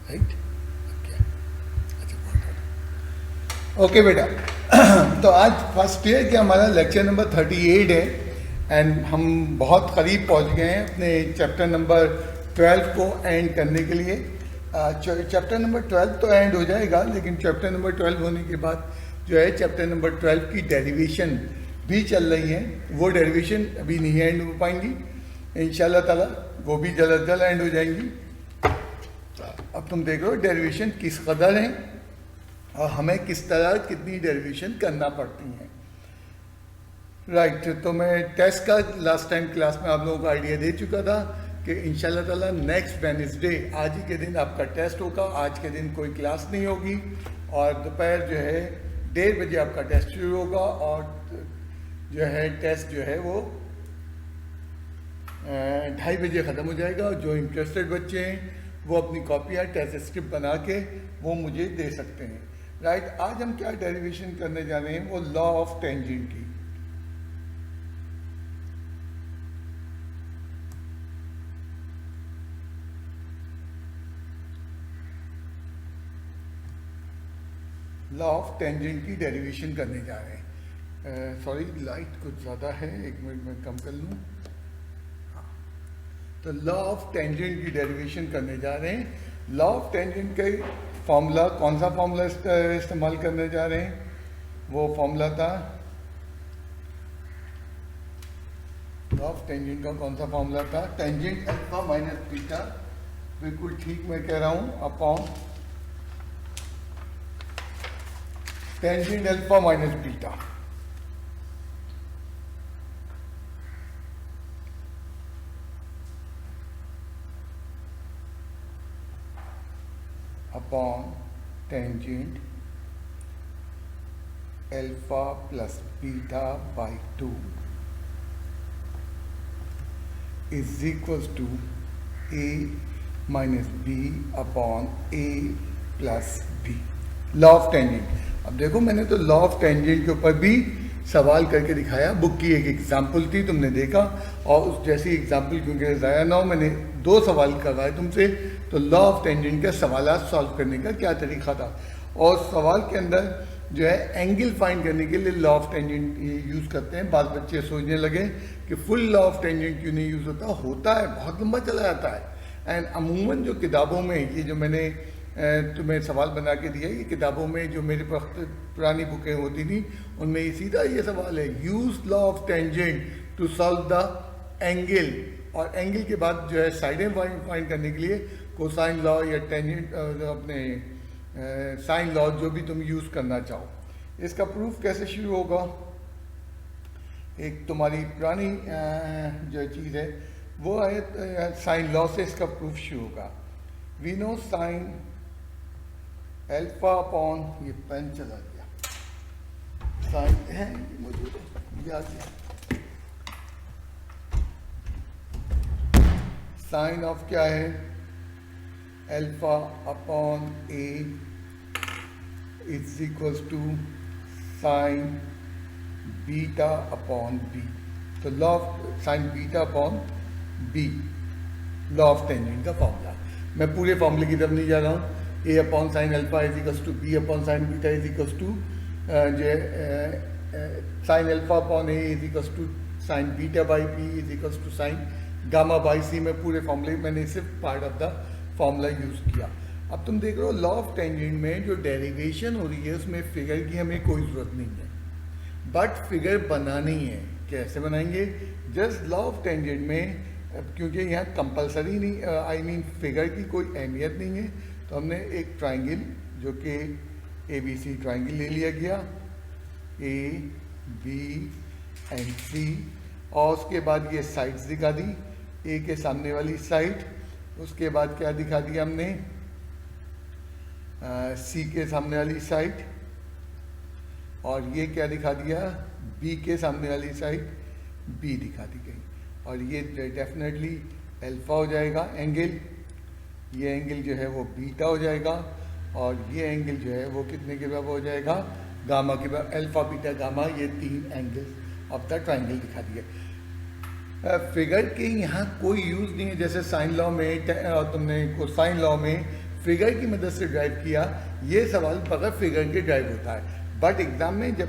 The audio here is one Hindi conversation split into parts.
राइट। ओके बेटा, तो आज फर्स्ट ईयर कि हमारा लेक्चर नंबर 38 है एंड हम बहुत करीब पहुंच गए हैं अपने चैप्टर नंबर 12 को एंड करने के लिए। चैप्टर नंबर 12 तो एंड हो जाएगा, लेकिन चैप्टर नंबर 12 होने के बाद जो है चैप्टर नंबर 12 की डेरिवेशन भी चल रही है। वो डेरिवेशन अभी नहीं एंड हो पाएंगी, इंशाल्लाह ताला वो भी जल्द जल्द एंड हो जाएंगी। अब तुम देख लो डेरिवेशन किस कदर है और हमें किस तरह कितनी डेरिवेशन करना पड़ती हैं। राइट, तो मैं टेस्ट का लास्ट टाइम क्लास में आप लोगों को आइडिया दे चुका था कि इंशाल्लाह ताला नेक्स्ट वेडनेसडे आज ही के दिन आपका टेस्ट होगा। आज के दिन कोई क्लास नहीं होगी और दोपहर जो है 1:30 बजे आपका टेस्ट शुरू होगा और जो है टेस्ट जो है वो 2:30 बजे ख़त्म हो जाएगा। जो इंटरेस्टेड बच्चे हैं वो अपनी कॉपियाँ टेस्ट स्क्रिप्ट बना के वो मुझे दे सकते हैं। राइट, आज हम क्या डेरिवेशन करने जा रहे हैं, वो लॉ ऑफ टेंजेंट की। लॉ ऑफ टेंजेंट की डेरिवेशन करने जा रहे हैं। सॉरी, लाइट कुछ ज़्यादा है, 1 मिनट में कम कर लूँ। तो लॉ ऑफ टेंजेंट की डेरिवेशन करने जा रहे हैं। लॉ ऑफ टेंजेंट का फॉर्मूला, कौन सा फॉर्मूला इस्तेमाल करने जा रहे हैं, वो फॉर्मूला था, लॉ ऑफ टेंजेंट का कौन सा फॉर्मूला था, टेंजेंट अल्फा माइनस बीटा, बिल्कुल ठीक मैं कह रहा हूँ, upon tangent alpha minus beta. Upon tangent alpha plus beta by 2 is equals to a minus b upon a plus b. Law of tangent. अब देखो, मैंने तो लॉ ऑफ टेंजेंट के ऊपर भी सवाल करके दिखाया। बुक की एक एग्जाम्पल थी, तुमने देखा, और उस जैसी एग्जाम्पल क्योंकि ज़ाया ना हो, मैंने 2 सवाल करवाए तुमसे। तो लॉ ऑफ टेंजेंट का सवाल सॉल्व करने का क्या तरीका था, और सवाल के अंदर जो है एंगल फाइंड करने के लिए लॉ ऑफ टेंजेंट यूज़ करते हैं। बाद बच्चे सोचने लगे कि फुल लॉ ऑफ टेंजेंट क्यों नहीं यूज़ होता। होता है, बहुत लंबा चला जाता है। एंड अमूमन जो किताबों में ये जो मैंने तुम्हें सवाल बना के दिया, ये किताबों में जो मेरे पुरानी बुकें होती थी उनमें ये सीधा ये सवाल है, use law of tangent to solve the angle. और एंगल के बाद जो है साइडें फाइंड करने के लिए कोसाइन लॉ या टेंजेंट अपने साइन लॉ जो भी तुम यूज़ करना चाहो। इसका प्रूफ कैसे शुरू होगा, एक तुम्हारी पुरानी जो चीज़ है वो है साइन लॉ से इसका प्रूफ शुरू होगा। We know sine alpha upon, ये पेन चला गया, साइन है मौजूद है, याद है, साइन ऑफ क्या है, alpha upon A is equals to sine beta upon B. तो law of sine beta upon B, law of tangent का फॉर्मूला। मैं पूरे फॉर्मूले की तरफ नहीं जा रहा हूँ। A upon sine alpha is equals to B upon sine beta is equals to जो sine alpha upon A is equals to sine beta by B is equals to sine gamma by C. में पूरे फॉर्मूले मैंने सिर्फ part of the formula use किया। अब तुम देख रहे हो लॉ ऑफ टेंजेंट में जो डेरिवेशन हो रही है उसमें फिगर की हमें कोई ज़रूरत नहीं है, बट फिगर बनानी है। कैसे बनाएंगे, जस्ट लॉ ऑफ टेंजेंट में, क्योंकि यहाँ कंपलसरी नहीं, आई मीन फिगर की कोई अहमियत नहीं है, तो हमने एक ट्राइंगल जो कि ABC ट्राइंगल ले लिया गया, A B एंड C, और उसके बाद ये साइड्स दिखा दी, A के सामने वाली साइड, उसके बाद क्या दिखा दिया हमने, C के सामने वाली साइड, और ये क्या दिखा दिया, B के सामने वाली साइड B दिखा दी गई। और ये डेफिनेटली अल्फा हो जाएगा एंगल, ये एंगल जो है वो बीटा हो जाएगा, और ये एंगल जो है वो कितने के बराबर हो जाएगा, गामा के बराबर। अल्फा बीटा गामा, ये 3 एंगल्स ऑफ द ट्राइंगल दिखा दिए। फिगर के यहाँ कोई यूज़ नहीं है, जैसे साइन लॉ में और तुमने कोसाइन लॉ में फिगर की मदद से ड्राइव किया, ये सवाल बगैर फिगर के ड्राइव होता है। बट एग्ज़ाम में जब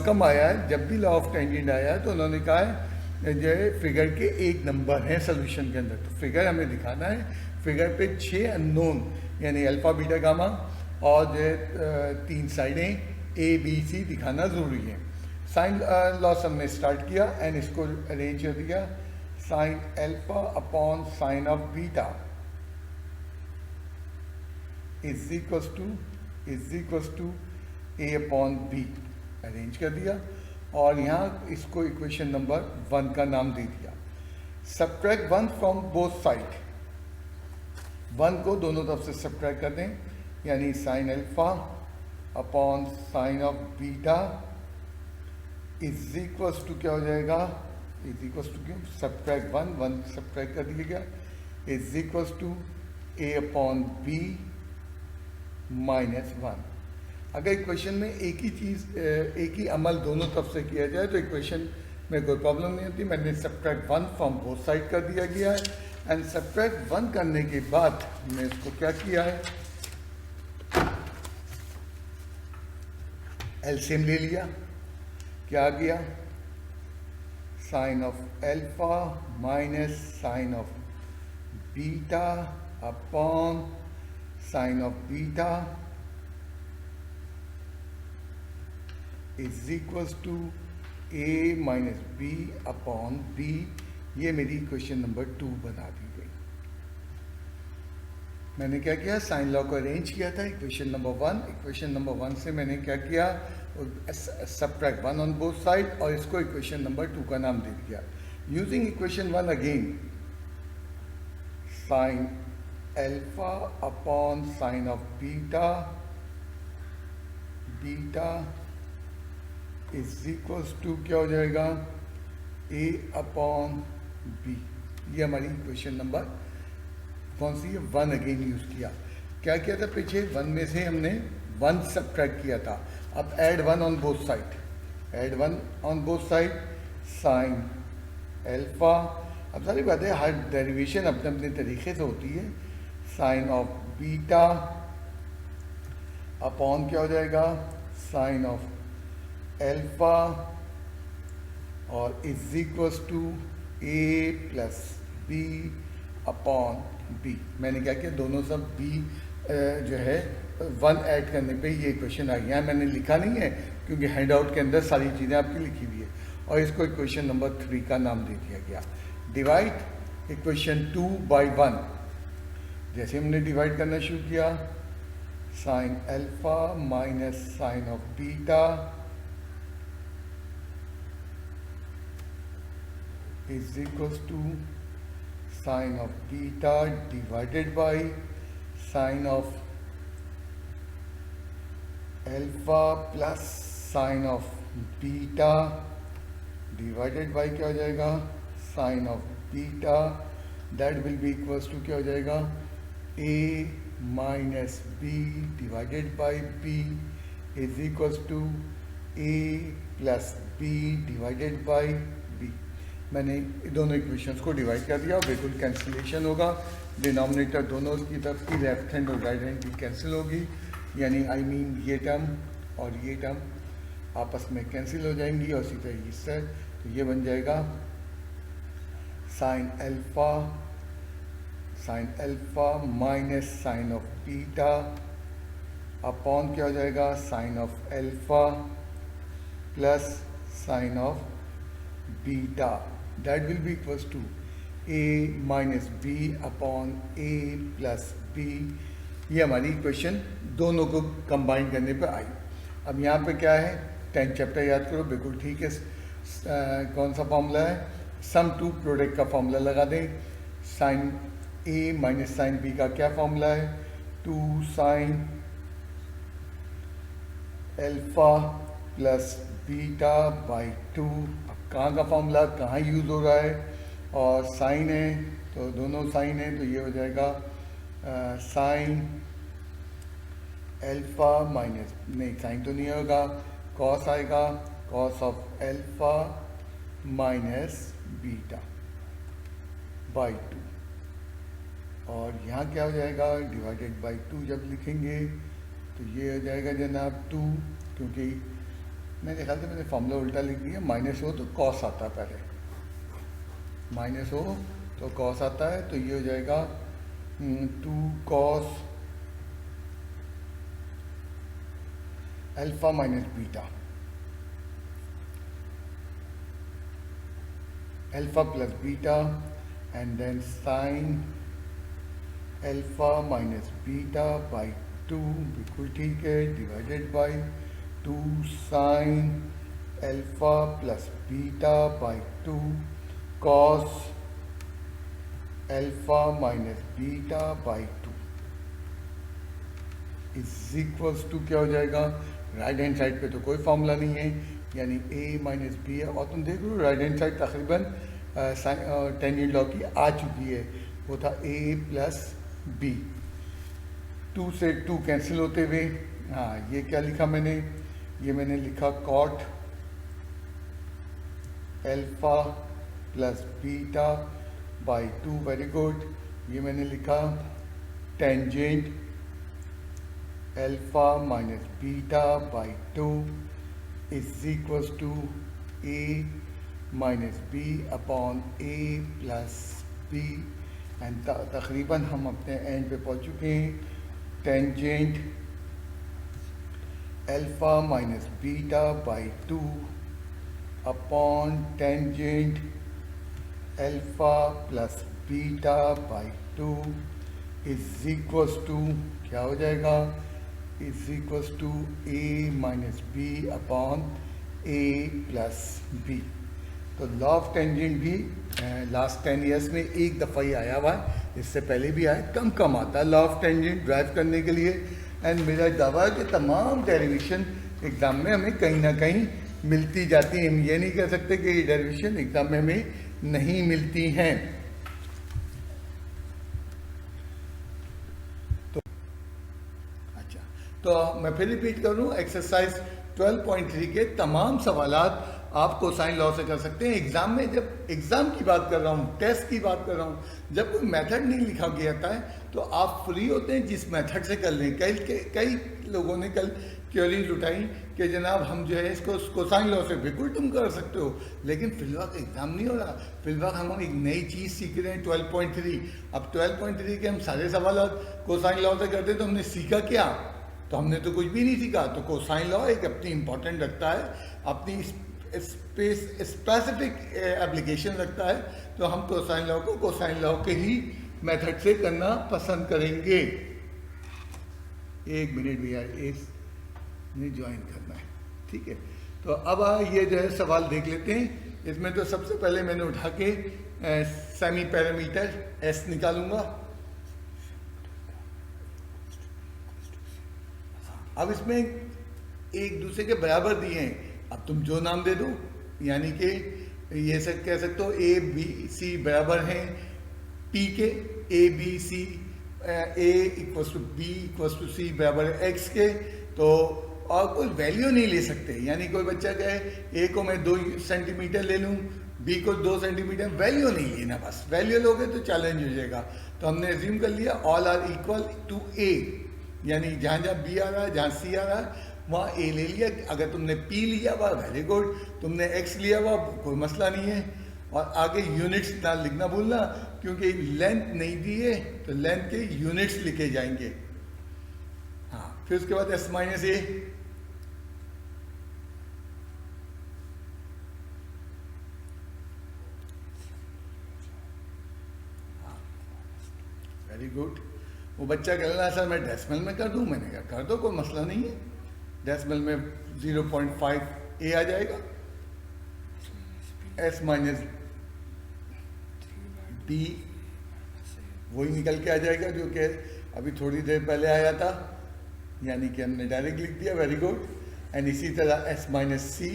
कम आया है, जब भी लॉ ऑफ टेंजेंट आया है तो उन्होंने कहा है जो है फिगर के एक नंबर हैं सोल्यूशन के अंदर, तो फिगर हमें दिखाना है। फिगर पे 6 अननोन यानी अल्फ़ा बीटा गामा और जो है 3 साइडें ए बी सी दिखाना ज़रूरी है। साइन लॉस हमने स्टार्ट किया एंड इसको अरेंज कर दिया। Sine alpha upon sine of beta is equals to a upon b arrange कर दिया और यहाँ इसको इक्वेशन नंबर 1 का नाम दे दिया। सब्ट्रैक्ट 1 फ्रॉम बोथ साइड, 1 को दोनों तरफ से सब्ट्रैक्ट कर दें, यानी sine alpha upon sine of beta is equals to क्या हो जाएगा, इज इक्वल्स टू क्यों सब्ट्रैक्ट 1 सब्ट्रैक्ट कर दिया गया, is equals to a upon b -1। अगर इक्वेशन में एक ही चीज़ एक ही अमल दोनों तरफ से किया जाए तो इक्वेशन में कोई प्रॉब्लम नहीं होती। मैंने सब्ट्रैक्ट 1 फ्रॉम बोथ साइड कर दिया गया है एंड सब्ट्रैक्ट 1 करने के बाद हमने इसको क्या किया है, एलसीएम ले लिया। क्या किया, sine of alpha minus sine of beta upon sine of beta is equals to a minus b upon b. ये मेरी क्वेश्चन नंबर 2 बना दी गई। मैंने क्या किया, साइन लॉ को अरेंज किया था इक्वेशन नंबर 1। इक्वेशन नंबर 1 से मैंने क्या किया, सब्ट्रैक्ट 1 ऑन बोथ साइड और इसको इक्वेशन नंबर 2 का नाम दे दिया। Using equation 1 again, sine alpha upon sine of beta is equals to क्या हो जाएगा, ए अपॉन बी। ये हमारी इक्वेशन नंबर कौन सी है, 1 अगेन यूज किया। क्या किया था पीछे, 1 में से हमने 1 सब्ट्रैक्ट किया था। अब add 1 on both side, add 1 on both side, sine alpha. अब सारी बातें हर डेरिवेशन अपने अपने तरीके से होती है। साइन ऑफ बीटा अपॉन क्या हो जाएगा, साइन ऑफ अल्फा और is equals to a plus b upon b. मैंने क्या किया, दोनों सब बी जो है 1 ऐड करने पे ये इक्वेशन आ गई। यहाँ मैंने लिखा नहीं है क्योंकि हैंड आउट के अंदर सारी चीज़ें आपकी लिखी हुई है और इसको इक्वेशन नंबर 3 का नाम दे दिया गया। Divide equation 2 by 1। जैसे हमने डिवाइड करना शुरू किया, sine alpha minus sine of beta is equals to sine of beta divided by sine of alpha plus sine of beta divided by क्या हो जाएगा, sine of beta, that will be equals to क्या हो जाएगा, a minus b divided by b is equals to a plus b divided by b। मैंने दोनों इक्वेशंस को डिवाइड कर दिया और बिल्कुल कैंसिलेशन होगा। डिनोमिनेटर दोनों की तरफ की लेफ्ट हैंड और राइट हैंड की कैंसिल होगी, यानी आई मीन ये टर्म और ये टर्म आपस में कैंसिल हो जाएंगी और इसी तरह इससे तो ये बन जाएगा sine alpha minus sine of beta upon क्या हो जाएगा, sine of alpha plus sine of beta, that will be equals to a minus b upon a plus b। ये हमारी इक्वेशन दोनों को कंबाइन करने पे आई। अब यहाँ पे क्या है, 10 चैप्टर याद करो, बिल्कुल ठीक है। कौन सा फॉर्मूला है, सम टू प्रोडक्ट का फॉर्मूला लगा दें। Sine a minus sine b का क्या फॉर्मूला है, 2 sine alpha plus beta by 2। कहाँ का फॉर्मूला कहाँ यूज़ हो रहा है, और साइन है तो दोनों साइन है तो ये हो जाएगा साइन अल्फा माइनस, नहीं साइन तो नहीं होगा, कॉस आएगा, cos of alpha minus beta by 2। और यहाँ क्या हो जाएगा, डिवाइडेड बाई 2 जब लिखेंगे तो ये हो जाएगा जनाब 2, क्योंकि मेरे ख्याल से मैंने फॉर्मूला उल्टा लिख दिया, माइनस हो तो कॉस आता है, पहले माइनस हो तो कॉस आता है, तो ये हो जाएगा 2 cos alpha minus beta, alpha plus beta and then sine alpha minus beta by 2, बिल्कुल ठीक है, divided by 2 sine alpha plus beta by 2 cos alpha minus beta by 2 is equals to क्या हो जाएगा, राइट हैंड साइड पे तो कोई फॉर्मूला नहीं है, यानी a माइनस बी है, और तुम देख लो राइट हैंड साइड तकरीबन टेंजेंट लॉ की आ चुकी है, वो था a प्लस बी, 2 से 2 कैंसिल होते हुए, हाँ ये क्या लिखा मैंने, ये मैंने लिखा cot alpha plus beta by 2, very good, ये मैंने लिखा tangent alpha minus beta by 2 is equals to a minus b upon a plus b, and तकरीबन हम अपने एंड पे पहुंच चुके हैं, tangent alpha minus beta by 2 upon tangent alpha plus beta by 2 is equals to क्या हो जाएगा, is equals to a minus b upon a plus b. तो लॉ ऑफ टेंजेंट भी लास्ट 10 ईयर्स में एक दफ़ा ही आया हुआ है, इससे पहले भी आया, कम कम आता है लॉ ऑफ टेंजेंट ड्राइव करने के लिए, एंड मेरा दावा है कि तमाम डेरिवेशन एग्ज़ाम में हमें कहीं ना कहीं मिलती जाती हैं, हम ये नहीं कह सकते कि ये डेरिवेशन एग्ज़ाम में हमें नहीं मिलती हैं। तो मैं फिर रिपीट कर लूँ, एक्सरसाइज 12.3 के तमाम सवालात आप कोसाइन लॉ से कर सकते हैं। एग्जाम में, जब एग्जाम की बात कर रहा हूँ, टेस्ट की बात कर रहा हूँ, जब कोई मेथड नहीं लिखा गया था तो आप फ्री होते हैं जिस मेथड से कर लें। कई लोगों ने कल क्वेरीज उठाई कि जनाब हम जो है इसको कोसाइन लॉ से, बिल्कुल तुम कर सकते हो, लेकिन फिलहाल एग्जाम नहीं हो रहा, फिलहाल हम एक नई चीज़ सीख रहे हैं 12.3। अब 12.3 के हम सारे सवाल कोसाइन लॉ से करते तो हमने सीखा क्या, तो हमने तो कुछ भी नहीं सीखा। तो कोसाइन लॉ एक अपनी इंपॉर्टेंट रखता है, अपनी स्पेसिफिक एप्लीकेशन रखता है, तो हम कोसाइन लॉ को कोसाइन लॉ के ही मेथड से करना पसंद करेंगे। एक मिनट भैया, इसने ज्वाइन करना है, ठीक है। तो अब ये जो है सवाल देख लेते हैं। इसमें तो सबसे पहले मैंने उठा के सेमी पैरामीटर एस निकालूंगा। अब इसमें एक दूसरे के बराबर दिए हैं, अब तुम जो नाम दे दो, यानी कि ये सब कह सकते हो ए बी सी बराबर हैं पी के, A B C, A equals to B equals to C बराबर है एक्स के। तो और कोई वैल्यू नहीं ले सकते, यानी कोई बच्चा कहे ए को मैं 2 सेंटीमीटर ले लूँ, बी को 2 सेंटीमीटर, वैल्यू नहीं लेना, बस वैल्यू लोगे तो चैलेंज हो जाएगा। तो हमने एज्यूम कर लिया ऑल आर इक्वल टू ए, यानी जहाँ जहाँ बी आ रहा है, जहाँ सी आ रहा है वहाँ ए ले लिया। अगर तुमने पी लिया हुआ वेरी गुड, तुमने एक्स लिया हुआ कोई मसला नहीं है। और आगे यूनिट्स ना लिखना भूलना, क्योंकि लेंथ नहीं दी है तो लेंथ के यूनिट्स लिखे जाएंगे। हाँ, फिर उसके बाद एस माइनस ए, वेरी गुड। वो बच्चा कह रहा सर मैं डेसिमल में कर दूं, मैंने कहा कर दो, कोई मसला नहीं है। डेसिमल में 0.5 ए आ जाएगा, एस माइनस बी वही निकल के आ जाएगा जो कि अभी थोड़ी देर पहले आया था, यानी कि हमने डायरेक्ट लिख दिया, वेरी गुड। एंड इसी तरह एस माइनस सी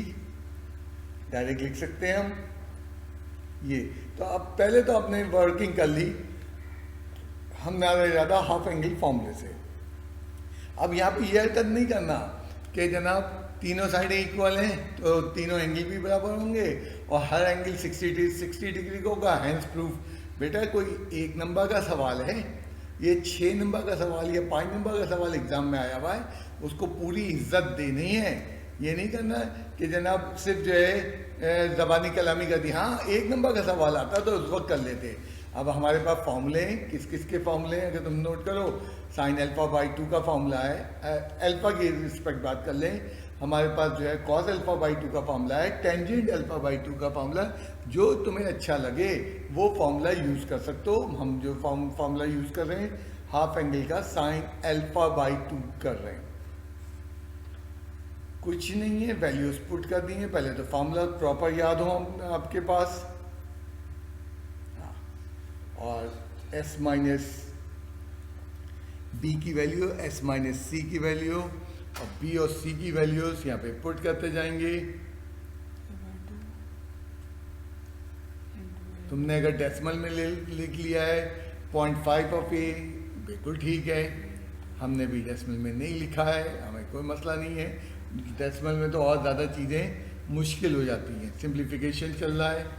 डायरेक्ट लिख सकते हैं हम ये। तो अब पहले तो आपने वर्किंग कर ली, हम ज़्यादा से ज़्यादा हाफ एंगल फॉर्मूले से। अब यहाँ पे ये हरकत नहीं करना कि जनाब तीनों साइडें इक्वल हैं तो तीनों एंगल भी बराबर होंगे और हर एंगल 60 डिग्री का होगा, हैंस प्रूफ। बेटा कोई एक नंबर का सवाल है, ये 6 नंबर का सवाल या 5 नंबर का सवाल एग्जाम में आया हुआ है, उसको पूरी इज्जत देनी है। ये नहीं करना कि जनाब सिर्फ जो है ज़बानी कलामी कर दी, हाँ 1 नंबर का सवाल आता तो उस वक्त कर लेते। अब हमारे पास फॉर्मूले हैं, किस किस के फॉर्मूले हैं अगर तुम नोट करो, साइन अल्फा बाई 2 का फॉर्मूला है, अल्फा की रिस्पेक्ट बात कर लें, हमारे पास जो है कॉस अल्फा बाई 2 का फॉर्मूला है, टेंजेंट अल्फा बाई 2 का फॉर्मूला, जो तुम्हें अच्छा लगे वो फॉर्मूला यूज़ कर सकते हो। हम जो फॉर्मूला यूज़ कर रहे हैं हाफ एंगल का साइन अल्फा बाई 2 कर रहे हैं, कुछ नहीं है, वैल्यूज पुट कर दी हैं। पहले तो फॉर्मूला प्रॉपर याद हो आपके पास, और s माइनस बी की वैल्यू, s माइनस सी की वैल्यू, और b और c की वैल्यूज यहाँ पे पुट करते जाएंगे। तुमने अगर डेसिमल में लिख लिया है 0.5 ऑफ a, बिल्कुल ठीक है। हमने भी डेसिमल में नहीं लिखा है, हमें कोई मसला नहीं है। डेसिमल में तो और ज़्यादा चीज़ें मुश्किल हो जाती हैं। सिंप्लीफिकेशन चल रहा है,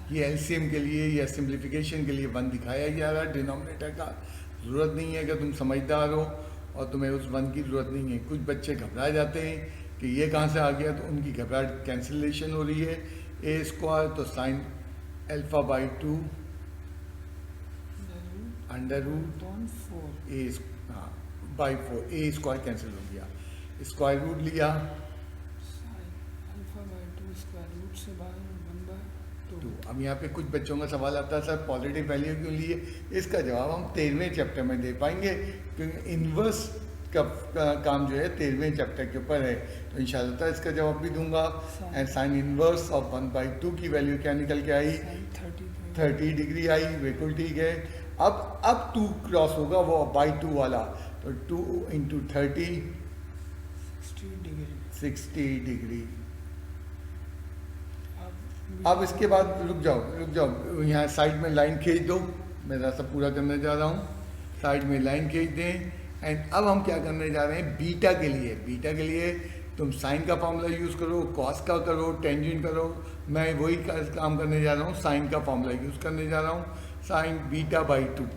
ये एलसीएम के लिए या सिंप्लीफिकेशन के लिए 1 दिखाया जा रहा है डिनोमिनेटर का। ज़रूरत नहीं है, अगर तुम समझदार हो और तुम्हें उस 1 की ज़रूरत नहीं है। कुछ बच्चे घबरा जाते हैं कि ये कहाँ से आ गया, तो उनकी घबराहट कैंसिलेशन हो रही है। ए स्क्वायर तो sine alpha by 2 under root A, हाँ बाई 4, ए स्क्वायर कैंसिल हो गया, स्क्वायर रूट लिया 2। अब यहाँ पे कुछ बच्चों का सवाल आता है सर पॉजिटिव वैल्यू क्यों लिए, इसका जवाब हम 13वें चैप्टर में दे पाएंगे, क्योंकि इन्वर्स का काम जो है 13वें चैप्टर के ऊपर है, तो इंशाल्लाह इसका जवाब भी दूंगा। एंड साइन इन्वर्स ऑफ 1/2 की वैल्यू क्या निकल के आई, 30 डिग्री आई, बिल्कुल ठीक है। अब 2 क्रॉस होगा वो बाई 2 वाला, तो 2 इंटू 30 60 डिग्री। अब इसके बाद रुक जाओ, यहाँ साइड में लाइन खींच दो, मैं रास्ता पूरा करने जा रहा हूँ। साइड में लाइन खींच दें। एंड अब हम क्या करने जा रहे हैं, बीटा के लिए तुम साइन का फॉर्मूला यूज़ करो, कॉस का करो, टेंजेंट करो। मैं वही काम करने जा रहा हूँ, साइन का फॉर्मूला यूज़ करने जा रहा हूँ, sign beta by 2।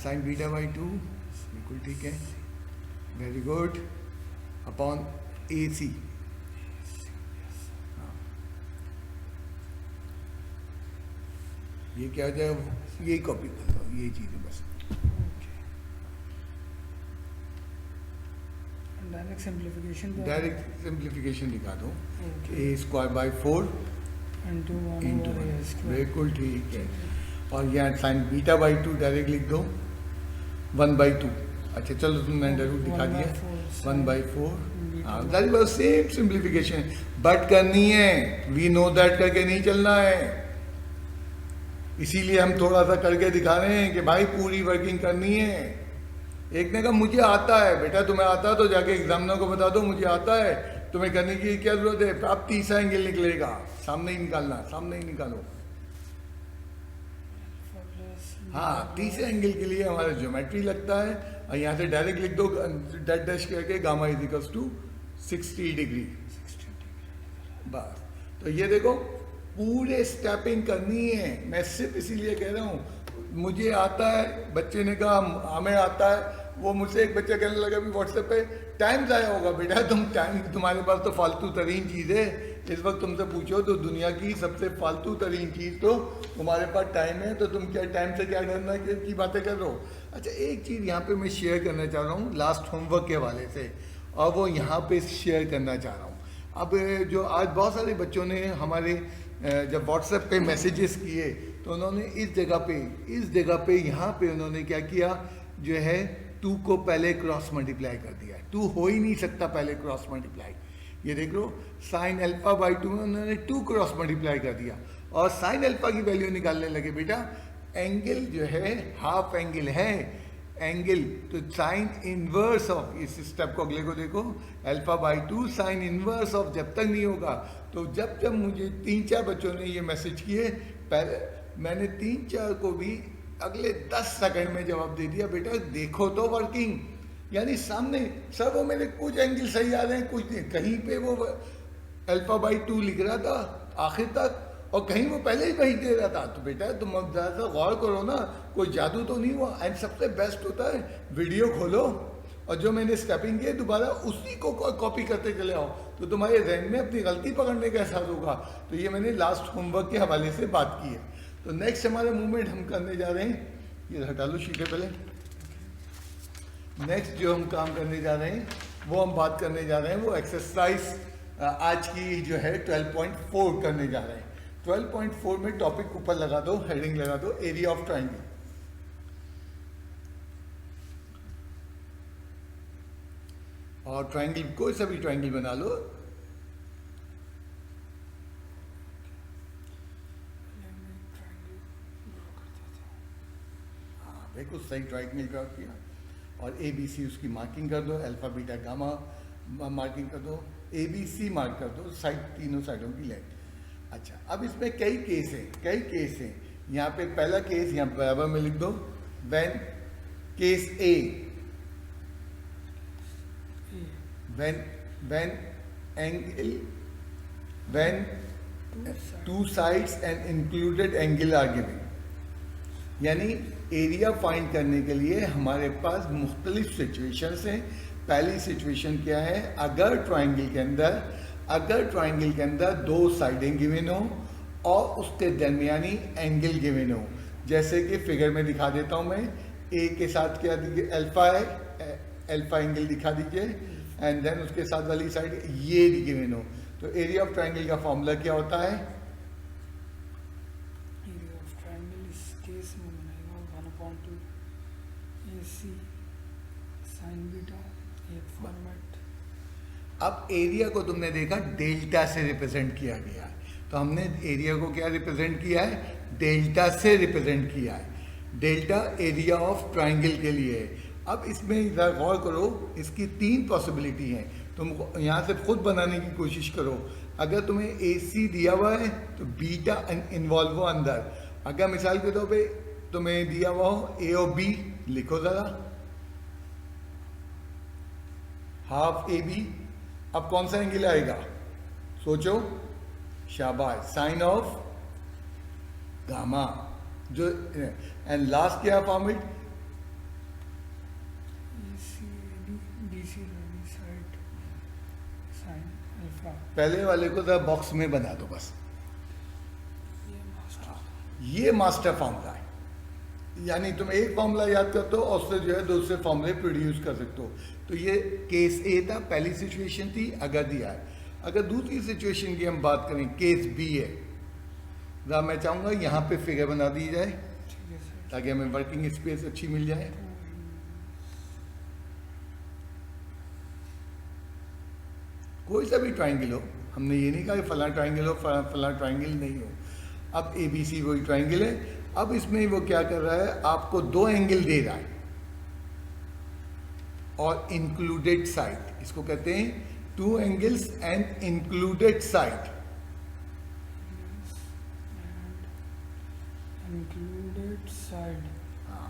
Sign beta by 2 बिल्कुल ठीक है, वेरी गुड, अपॉन ए सी। ये क्या हो जाए, यही कॉपी कर लो, ये चीज़ें बस। डायरेक्ट सिंप्लीफिकेशन दिखा दो, ए स्क्वायर बाई 4 इंटू, बिल्कुल ठीक है। और यहाँ साइन बीटा बाई 2 डायरेक्ट लिख दो 1/2। अच्छा चलो तुमने अंडर रूट दिखा दिया 1/4। हाँ that was same simplification, but करनी है, वी नो दैट करके नहीं चलना है। इसीलिए हम थोड़ा सा करके दिखा रहे हैं कि भाई पूरी वर्किंग करनी है। एक ने कहा मुझे आता है, बेटा तुम्हें आता है तो जाके एग्जामिनर को बता दो मुझे आता है, तुम्हें करने की क्या जरूरत है। अब तीसरा एंगल निकलेगा, सामने ही निकालना, सामने ही निकालो। हाँ तीसरे एंगल के लिए हमारा ज्योमेट्री लगता है, और यहाँ से डायरेक्ट लिख दो डैश डैश करके gamma is equals to 60 degree बस। तो ये देखो पूरे स्टेपिंग करनी है। मैं सिर्फ इसीलिए कह रहा हूँ मुझे आता है, बच्चे ने कहा हमें आता है, वो मुझसे एक बच्चा कहने लगा भी व्हाट्सएप पे टाइम ज़ाया होगा। बेटा तुम्हारे पास तो फालतू तरीन चीज़ है, इस वक्त तुमसे पूछो तो दुनिया की सबसे फालतू तरीन चीज़ तो तुम्हारे पास टाइम है, तो तुम क्या टाइम से क्या करना की बातें कर रहे हो। अच्छा एक चीज़ यहाँ पे मैं शेयर करना चाह रहा हूँ लास्ट होमवर्क के हवाले से, और वो यहाँ पे शेयर करना चाह रहा हूँ। अब जो आज बहुत सारे बच्चों ने हमारे जब व्हाट्सएप पे मैसेजेस किए तो उन्होंने इस जगह पे यहाँ पे उन्होंने क्या किया, जो है 2 को पहले क्रॉस मल्टीप्लाई कर दिया है। 2 हो ही नहीं सकता पहले क्रॉस मल्टीप्लाई। ये देख लो साइन अल्फा बाई 2 में उन्होंने 2 क्रॉस मल्टीप्लाई कर दिया, और साइन अल्फा की वैल्यू निकालने लगे। बेटा एंगल जो है हाफ एंगल है, एंगल, तो साइन इनवर्स ऑफ, इस स्टेप को अगले को देखो, alpha by 2 sine inverse of जब तक नहीं होगा। तो जब जब मुझे 3-4 बच्चों ने ये मैसेज किए, पहले मैंने 3-4 को भी अगले 10 सेकंड में जवाब दे दिया, बेटा देखो तो वर्किंग, यानी सामने सर वो मेरे कुछ एंगल सही आ रहे हैं, कुछ नहीं, कहीं पे वो अल्फा बाई 2 लिख रहा था आखिर तक और कहीं वो पहले ही वही दे रहा था। तो बेटा तुम अब ज़्यादा गौर करो ना, कोई जादू तो नहीं हुआ। एंड सबसे बेस्ट होता है वीडियो खोलो और जो मैंने स्टेपिंग किया दोबारा उसी को कॉपी करते चले आओ, तो तुम्हारे जहन में अपनी गलती पकड़ने का एहसास होगा। तो ये मैंने लास्ट होमवर्क के हवाले से बात की है। तो नेक्स्ट हमारे मूवमेंट हम करने जा रहे हैं, ये हटा लो शीटें पहले। नेक्स्ट जो हम काम करने जा रहे हैं वो हम बात करने जा रहे हैं, वो एक्सरसाइज आज की जो है 12.4 करने जा रहे हैं। 12.4 में टॉपिक ऊपर लगा दो, हेडिंग लगा दो, एरिया ऑफ ट्राइंगल। और ट्राइंगल कोई सा भी ट्राइंगल बना लो, हाँ देखो सही ट्राइंगल ड्रॉ किया और ए बी सी उसकी मार्किंग कर दो, अल्फा बीटा गामा मार्किंग कर दो, ए बी सी मार्क कर दो, साइड तीनों साइडों की लेंथ। अच्छा अब इसमें कई केस हैं। यहाँ पे पहला केस यहाँ बराबर में लिख दो, when case a, when angle, when two sides and included angle are given. यानी एरिया फाइंड करने के लिए हमारे पास मुख्तलिफ सिचुएशंस हैं। पहली सिचुएशन क्या है, अगर ट्राइंगल के अंदर दो साइडें गिवन हो और उसके दरमियानी एंगल गिवन हो, जैसे कि फिगर में दिखा देता हूं मैं, ए के साथ क्या दीजिए, अल्फा है, अल्फा एंगल दिखा दीजिए, एंड देन उसके साथ वाली साइड ये गिवन हो। तो एरिया ऑफ ट्राइंगल का फॉर्मूला क्या होता है, एरिया ऑफ ट्राइंगल इस केस में बनेगा 1/2 AC sin बीटा, एक फॉर्मेट। अब एरिया को तुमने देखा डेल्टा से रिप्रेजेंट किया गया है, तो हमने एरिया को क्या रिप्रेजेंट किया है, डेल्टा से रिप्रेजेंट किया है। डेल्टा एरिया ऑफ ट्राइंगल के लिए है। अब इसमें इधर गौर करो, इसकी 3 पॉसिबिलिटी हैं, तुम यहाँ से खुद बनाने की कोशिश करो। अगर तुम्हें ए सी दिया हुआ है तो बीटा इन्वॉल्व हो अंदर। अगर मिसाल के तौर पे तुम्हें दिया हुआ हो ए और बी, लिखो ज़रा, हाफ ए बी। अब कौन सा एंगल आएगा, सोचो, शाबाश, साइन ऑफ गामा। जो एंड लास्ट क्या format, BC side sin alpha. पहले वाले को जरा बॉक्स में बना दो बस, ये मास्टर फॉर्मूला है। यानी तुम एक फॉर्मूला याद करते हो और उससे जो है दूसरे फॉर्मूले प्रोड्यूस कर सकते हो। तो ये केस ए था, पहली सिचुएशन थी, अगर दिया है। अगर दूसरी सिचुएशन की हम बात करें, केस बी है, जरा मैं चाहूँगा यहाँ पे फिगर बना दी जाए ताकि हमें वर्किंग स्पेस अच्छी मिल जाए। कोई सा भी ट्राइंगल हो, हमने ये नहीं कहा कि फला ट्राइंगल हो, फला ट्राइंगल नहीं हो। अब ए बी सी वही ट्राइंगल है। अब इसमें वो क्या कर रहा है, आपको 2 एंगल दे रहा है और इंक्लूडेड साइड, इसको कहते हैं 2 angles and included side. Included side, हाँ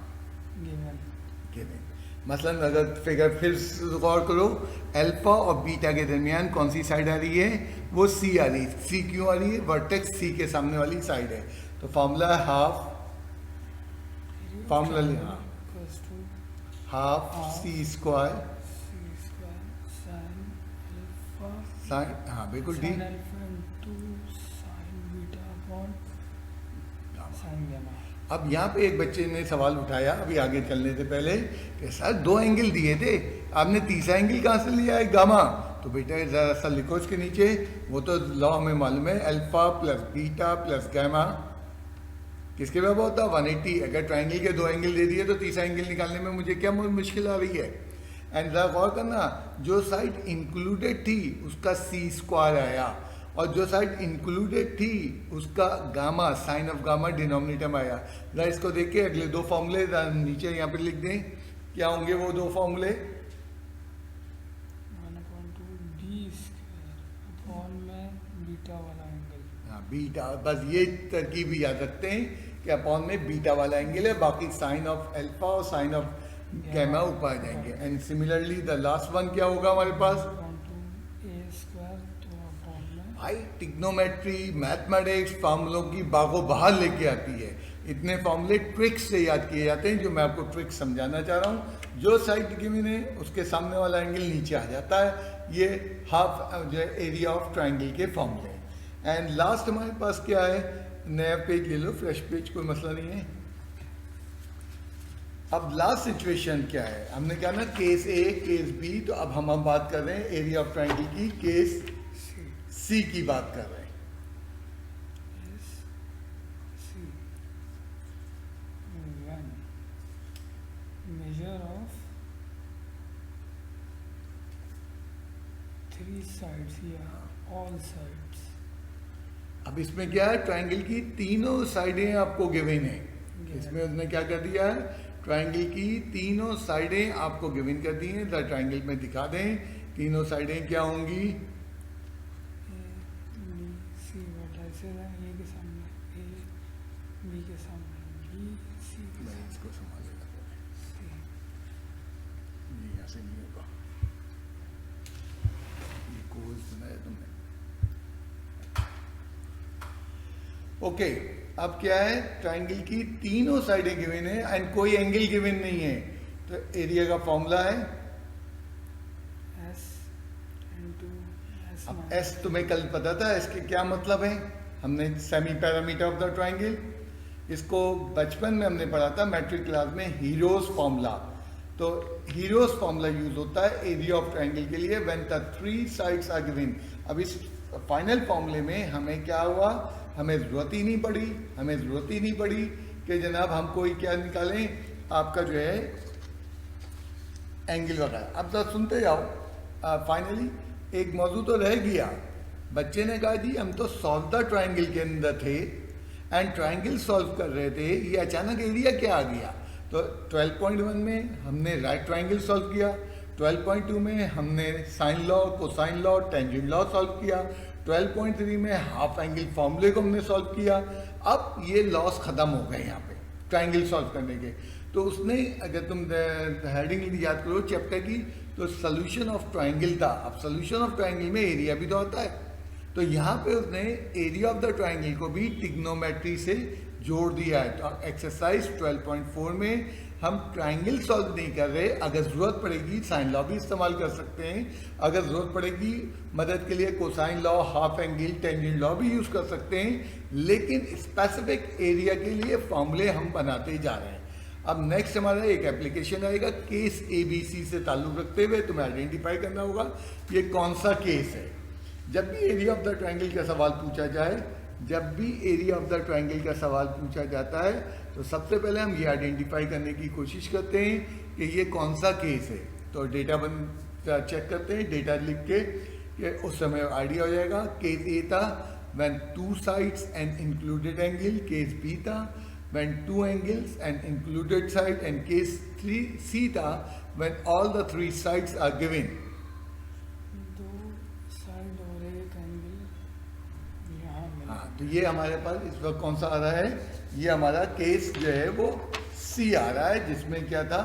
गिवन। मसलन अगर फिगर फिर गौर करो, अल्फा और बीटा के दरमियान कौन सी साइड आ रही है, वो सी आ रही है। सी क्यों आ रही है, वर्टेक्स सी के सामने वाली साइड है। तो फॉर्मूला है हाफ, फॉर्मूला लेना, हाफ सी स्क्वायर साइन, हाँ बिल्कुल डी, अब यहाँ पे एक बच्चे ने सवाल उठाया अभी आगे चलने से पहले कि सर 2 एंगल दिए थे, आपने तीसरा एंगल कहाँ से लिया है, गामा। तो बेटा ज़रा सा लिखो इसके नीचे, वो तो लॉ हमें मालूम है, alpha plus beta plus gamma किसके बराबर होता है, 180। अगर ट्राइंगल के 2 एंगल दे दिए तो तीसरा एंगल निकालने में मुझे क्या मुश्किल आ रही है। एंड ज़रा गौर करना, जो साइड इंक्लूडेड थी उसका सी स्क्वायर आया और जो साइड इंक्लूडेड थी उसका gamma, sine of gamma denominator में आया। जरा इसको देख के अगले 2 फॉर्मूले नीचे यहाँ पे लिख दें। क्या होंगे वो दो फॉर्मूले? 1/2 बी स्क्वायर अपॉन में बीटा वाला एंगल। हाँ बीटा, बस ये तरकीब भी याद रखते हैं कि अपॉन में बीटा वाला एंगल है, बाकी साइन ऑफ अल्फा और साइन ऑफ गैमा ऊपर आ जाएंगे। And similarly the last one क्या होगा हमारे पास? 1/2 ए स्क्वायर तो अपॉन में भाई टिग्नोमेट्री मैथमेटिक्स फार्मूलों की बागो बहार लेके आती है। इतने फार्मूले ट्रिक्स से याद किए जाते हैं, जो मैं आपको ट्रिक्स समझाना चाह रहा हूँ। जो साइड गिवन है उसके सामने वाला एंगल नीचे आ जाता है। ये हाफ जो है एरिया ऑफ ट्राइंगल के फॉर्मूले। एंड लास्ट हमारे पास क्या है? नया पेज ले लो, फ्रेश पेज, कोई मसला नहीं है। अब लास्ट सिचुएशन क्या है? हमने कहा ना केस ए केस बी, तो अब हम बात कर रहे हैं एरिया ऑफ ट्राइंगल की केस सी सी की बात कर रहे हैं। S see when measure of 3 sides या ऑल साइड्स। अब इसमें क्या है? ट्राइंगल की तीनों साइडें आपको गिवन है। इसमें उसने क्या कर दिया है? ट्राइंगल की तीनों साइडें आपको गिवन कर दी हैं। द ट्राइंगल में दिखा दें तीनों साइडें क्या होंगी। ए बी सी बटा ऐसे ए के सामने ए बी के सामने बी सी के मैं सामने इसको संभालेगा सी। ये यहाँ से नहीं होगा, ये कोर्स बनाया तुमने। ओके अब क्या है? ट्राइंगल की तीनों साइडें गिवन है एंड कोई एंगल गिवन नहीं है, तो एरिया का फॉर्मूला है एस इनटू एस अब माइनस एस तुम्हें कल पता था इसके क्या मतलब है? हमने semi parameter of the triangle, इसको बचपन में हमने पढ़ा था मैट्रिक क्लास में, हीरोज फॉर्मूला। तो हीरोज फॉर्मूला यूज होता है एरिया ऑफ ट्राइंगल के लिए when the 3 sides are given. अब इस फाइनल फॉर्मूले में हमें क्या हुआ? हमें ज़रूरत ही नहीं पड़ी कि जनाब हम कोई क्या निकालें, आपका जो है एंगल वगैरह। अब तो सुनते जाओ। फाइनली एक मौजू तो रह गया। बच्चे ने कहा जी हम तो सॉल्व द ट्राइंगल के अंदर थे एंड ट्राइंगल सॉल्व कर रहे थे, ये अचानक एरिया क्या आ गया? तो 12.1 में हमने राइट ट्राइंगल सॉल्व किया, 12.2 में हमने sine law, cosine law, tangent law solve किया, 12.3 में हाफ एंगल फॉर्मूले को हमने सॉल्व किया। अब ये लॉस खत्म हो गए यहाँ पे ट्राइंगल सॉल्व करने के। तो उसने, अगर तुम हेडिंग याद करो चैप्टर की, तो सोल्यूशन ऑफ ट्राइंगल था। अब सोल्यूशन ऑफ ट्राइंगल में एरिया भी तो आता है, तो यहाँ पे उसने एरिया ऑफ द ट्राइंगल को भी टिग्नोमेट्री से जोड़ दिया है। तो एक्सरसाइज 12.4 में हम ट्राइंगल सॉल्व नहीं कर रहे, अगर ज़रूरत पड़ेगी साइन लॉ भी इस्तेमाल कर सकते हैं, अगर ज़रूरत पड़ेगी मदद के लिए cosine law, half angle, tangent law भी यूज़ कर सकते हैं, लेकिन स्पेसिफिक एरिया के लिए फॉर्मूले हम बनाते जा रहे हैं। अब नेक्स्ट हमारा एक एप्लीकेशन आएगा केस ABC से ताल्लुक़ रखते हुए। तुम्हें आइडेंटिफाई करना होगा ये कौन सा केस है। जब भी एरिया ऑफ द ट्राइंगल का सवाल पूछा जाए, जब भी एरिया ऑफ द ट्राइंगल का सवाल पूछा जाता है, तो सबसे पहले हम ये आइडेंटिफाई करने की कोशिश करते हैं कि ये कौन सा केस है। तो डेटा चेक करते हैं, डेटा लिख के कि उस समय आइडिया हो जाएगा। केस ए था when 2 sides and included angle, case b था when 2 angles and included side, and case 3C था when all the 3 sides are given। 2 side और एक एंगल यहाँ मिला। हाँ, तो ये हमारे पास इस वक्त कौन सा आ रहा है? ये हमारा केस जो है वो C आ रहा है, जिसमें क्या था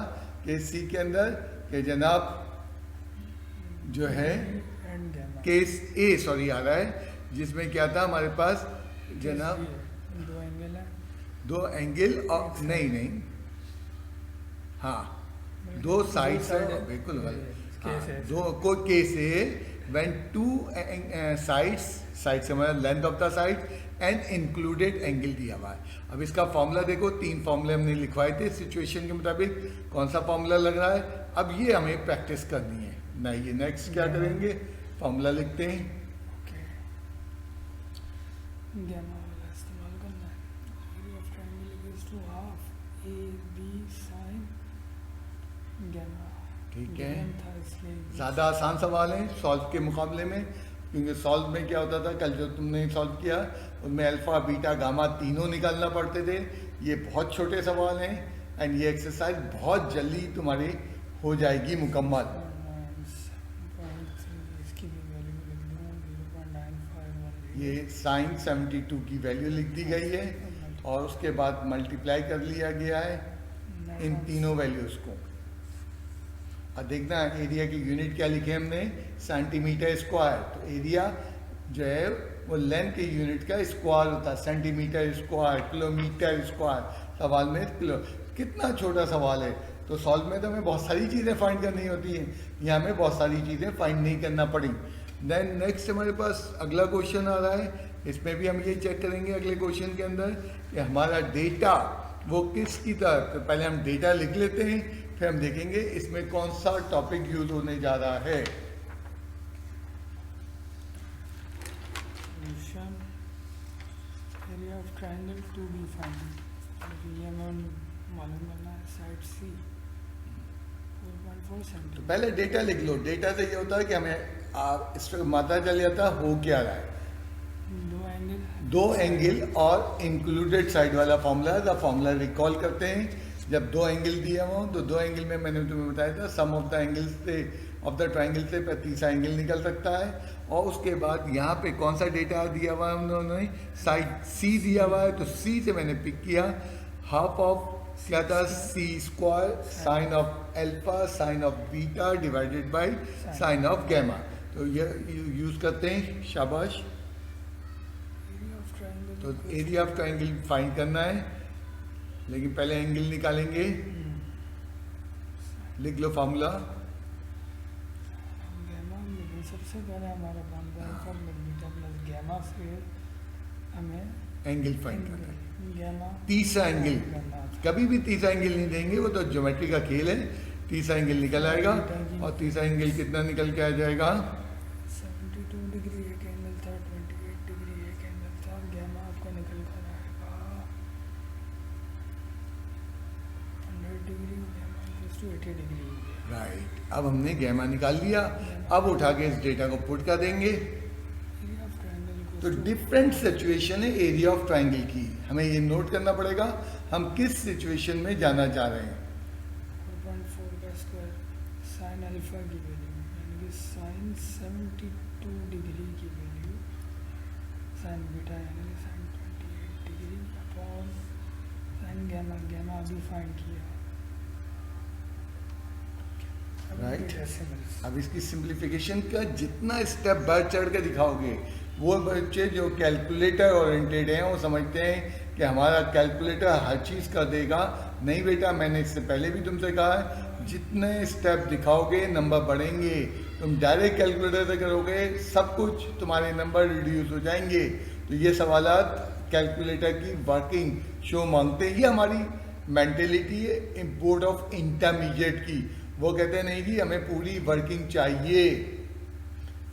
केस C के अंदर कि जनाब जो है and gamma case A sorry आ रहा है, जिसमें क्या था हमारे पास जनाब 2 एंगल है, 2 एंगल और नहीं हाँ 2 साइड्स है, बिल्कुल केस है। दो कोई केस है व्हेन 2 साइड्स से हमारा length of the side and included angle दिया हुआ है। अब इसका फॉर्मूला देखो, 3 फॉर्मूले हमने लिखवाए थे सिचुएशन के मुताबिक, कौन सा फॉर्मूला लग रहा है? अब ये हमें प्रैक्टिस करनी है ना। ये नेक्स्ट क्या करेंगे? फॉर्मूला लिखते हैं। ओके गैमा वाला इस्तेमाल करना है। Area of triangle equals to half a b sine gamma. ठीक है। given था इसलिए ज़्यादा आसान सवाल है सॉल्व के मुकाबले में, क्योंकि सॉल्व में क्या होता था, कल जो तुमने सॉल्व किया उसमें अल्फ़ा बीटा गामा तीनों निकालना पड़ते थे। ये बहुत छोटे सवाल हैं, एंड ये एक्सरसाइज बहुत जल्दी तुम्हारी हो जाएगी मुकम्मल। इसकी भी वैल्यू लिख दूँ 0.9518 ये साइन 72 की वैल्यू लिख दी गई है और उसके बाद मल्टीप्लाई कर लिया गया है इन तीनों वैल्यूज़ को। और देखना एरिया की यूनिट क्या लिखे हमने, सेंटीमीटर स्क्वायर। तो एरिया जो है वो लेंथ के यूनिट का स्क्वायर होता है, सेंटीमीटर स्क्वायर, किलोमीटर स्क्वायर। सवाल में किलो, कितना छोटा सवाल है, तो सॉल्व में तो हमें बहुत सारी चीज़ें फाइंड करनी होती हैं, यहाँ हमें बहुत सारी चीज़ें फाइंड नहीं करना पड़ी। देन नेक्स्ट हमारे पास अगला क्वेश्चन आ रहा है, इसमें भी हम ये चेक करेंगे अगले क्वेश्चन के अंदर कि हमारा डेटा वो किसकी तरह। तो पहले हम डेटा लिख लेते हैं, फिर हम देखेंगे इसमें कौन सा टॉपिक यूज होने जा रहा है। Area of triangle to be find, ये हमें मालूम करना है। साइड सी 4.4 तो सेंटीमीटर। पहले डेटा लिख लो। डेटा से ये होता है कि हमें इस माता चल जाता है हो क्या रहा है। दो एंगल और इंक्लूडेड साइड वाला फॉर्मूला, द फॉर्मूला रिकॉल करते हैं। जब दो एंगल दिया हुआ तो दो एंगल में मैंने तुम्हें बताया था सम ऑफ द एंगल्स से ऑफ द ट्रायंगल से तीसरा एंगल निकल सकता है। और उसके बाद यहाँ पे कौन सा डेटा दिया हुआ है उन्होंने, साइड सी दिया हुआ है, तो सी से मैंने पिक किया हाफ ऑफ क्या था, C square sine of alpha sine of beta divided by sine of gamma. तो ये यूज करते हैं, शाबाश। तो एरिया ऑफ ट्रायंगल फाइंड करना है, लेकिन पहले एंगल निकालेंगे। लिख लो फार्मूला। गैमा, लेकिन सबसे पहले हमारा बन रहा है बीटा प्लस गैमा से हमें एंगल फाइंड करना है, गैमा तीसरा एंगल। करना है। कभी भी तीसरा एंगल नहीं देंगे, वो तो ज्योमेट्री का खेल है। तीसरा एंगल निकल आएगा और तीसरा एंगल कितना निकल के आ जाएगा, 72 डिग्री एक एंगल था, 28 डिग्री एक एंगल था। गैमा आपका निकल कर आएगा 100 degree, gamma equals to 80 degree हो गया। राइट। अब हमने गैमा निकाल लिया, अब उठा के इस डेटा को पुट कर देंगे। एरिया ऑफ ट्रायंगल इक्वल्स तो टू डिफरेंट सिचुएशन है एरिया ऑफ ट्रायंगल की, हमें ये नोट करना पड़ेगा हम किस सिचुएशन में जाना चाह रहे हैं। 4.4 का स्क्वायर साइन अल्फा की वैल्यू, यानी कि साइन 72 डिग्री की वैल्यू, साइन बीटा यानी कि sine 28 degree upon sine gamma, gamma अभी फाइंड किया। अब Right. ये डेसिमल्स। अब इसकी सिंप्लीफिकेशन का जितना स्टेप बढ़ चढ़ के दिखाओगे, वो बच्चे जो कैलकुलेटर ओरिएंटेड हैं वो समझते हैं कि हमारा कैलकुलेटर हर चीज़ कर देगा। नहीं बेटा, मैंने इससे पहले भी तुमसे कहा है, जितने स्टेप दिखाओगे नंबर बढ़ेंगे। तुम डायरेक्ट कैलकुलेटर से करोगे, सब कुछ तुम्हारे नंबर रिड्यूस हो जाएंगे। तो ये सवालात कैलकुलेटर की वर्किंग शो मांगते हैं। ये हमारी मेंटेलिटी है बोर्ड ऑफ इंटरमीडिएट की। वो कहते हैं नहीं जी, हमें पूरी वर्किंग चाहिए।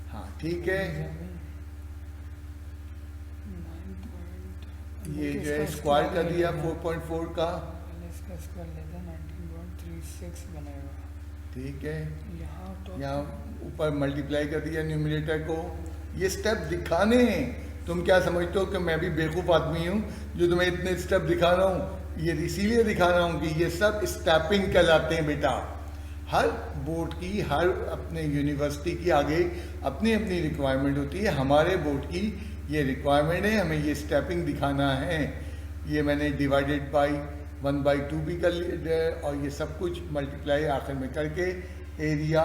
हाँ ठीक है। ये जो है स्क्वायर कर दिया 4.4 का, पहले इसका स्क्वायर लेते हैं 19.36 बनेगा। ठीक है। यहाँ तो यहाँ ऊपर मल्टीप्लाई कर दिया न्यूमरेटर को। ये स्टेप दिखाने हैं। तुम क्या समझते हो कि मैं भी बेवकूफ़ आदमी हूँ जो तुम्हें इतने स्टेप दिखा रहा हूँ? ये इसीलिए दिखा रहा हूँ कि ये सब स्टेपिंग कहलाते हैं बेटा। हर बोर्ड की, हर अपने यूनिवर्सिटी की आगे अपनी अपनी रिक्वायरमेंट होती है। हमारे बोर्ड की ये रिक्वायरमेंट है, हमें ये स्टेपिंग दिखाना है। ये मैंने डिवाइडेड बाय 1/2 भी कर लिया और ये सब कुछ मल्टीप्लाई आखिर में करके एरिया,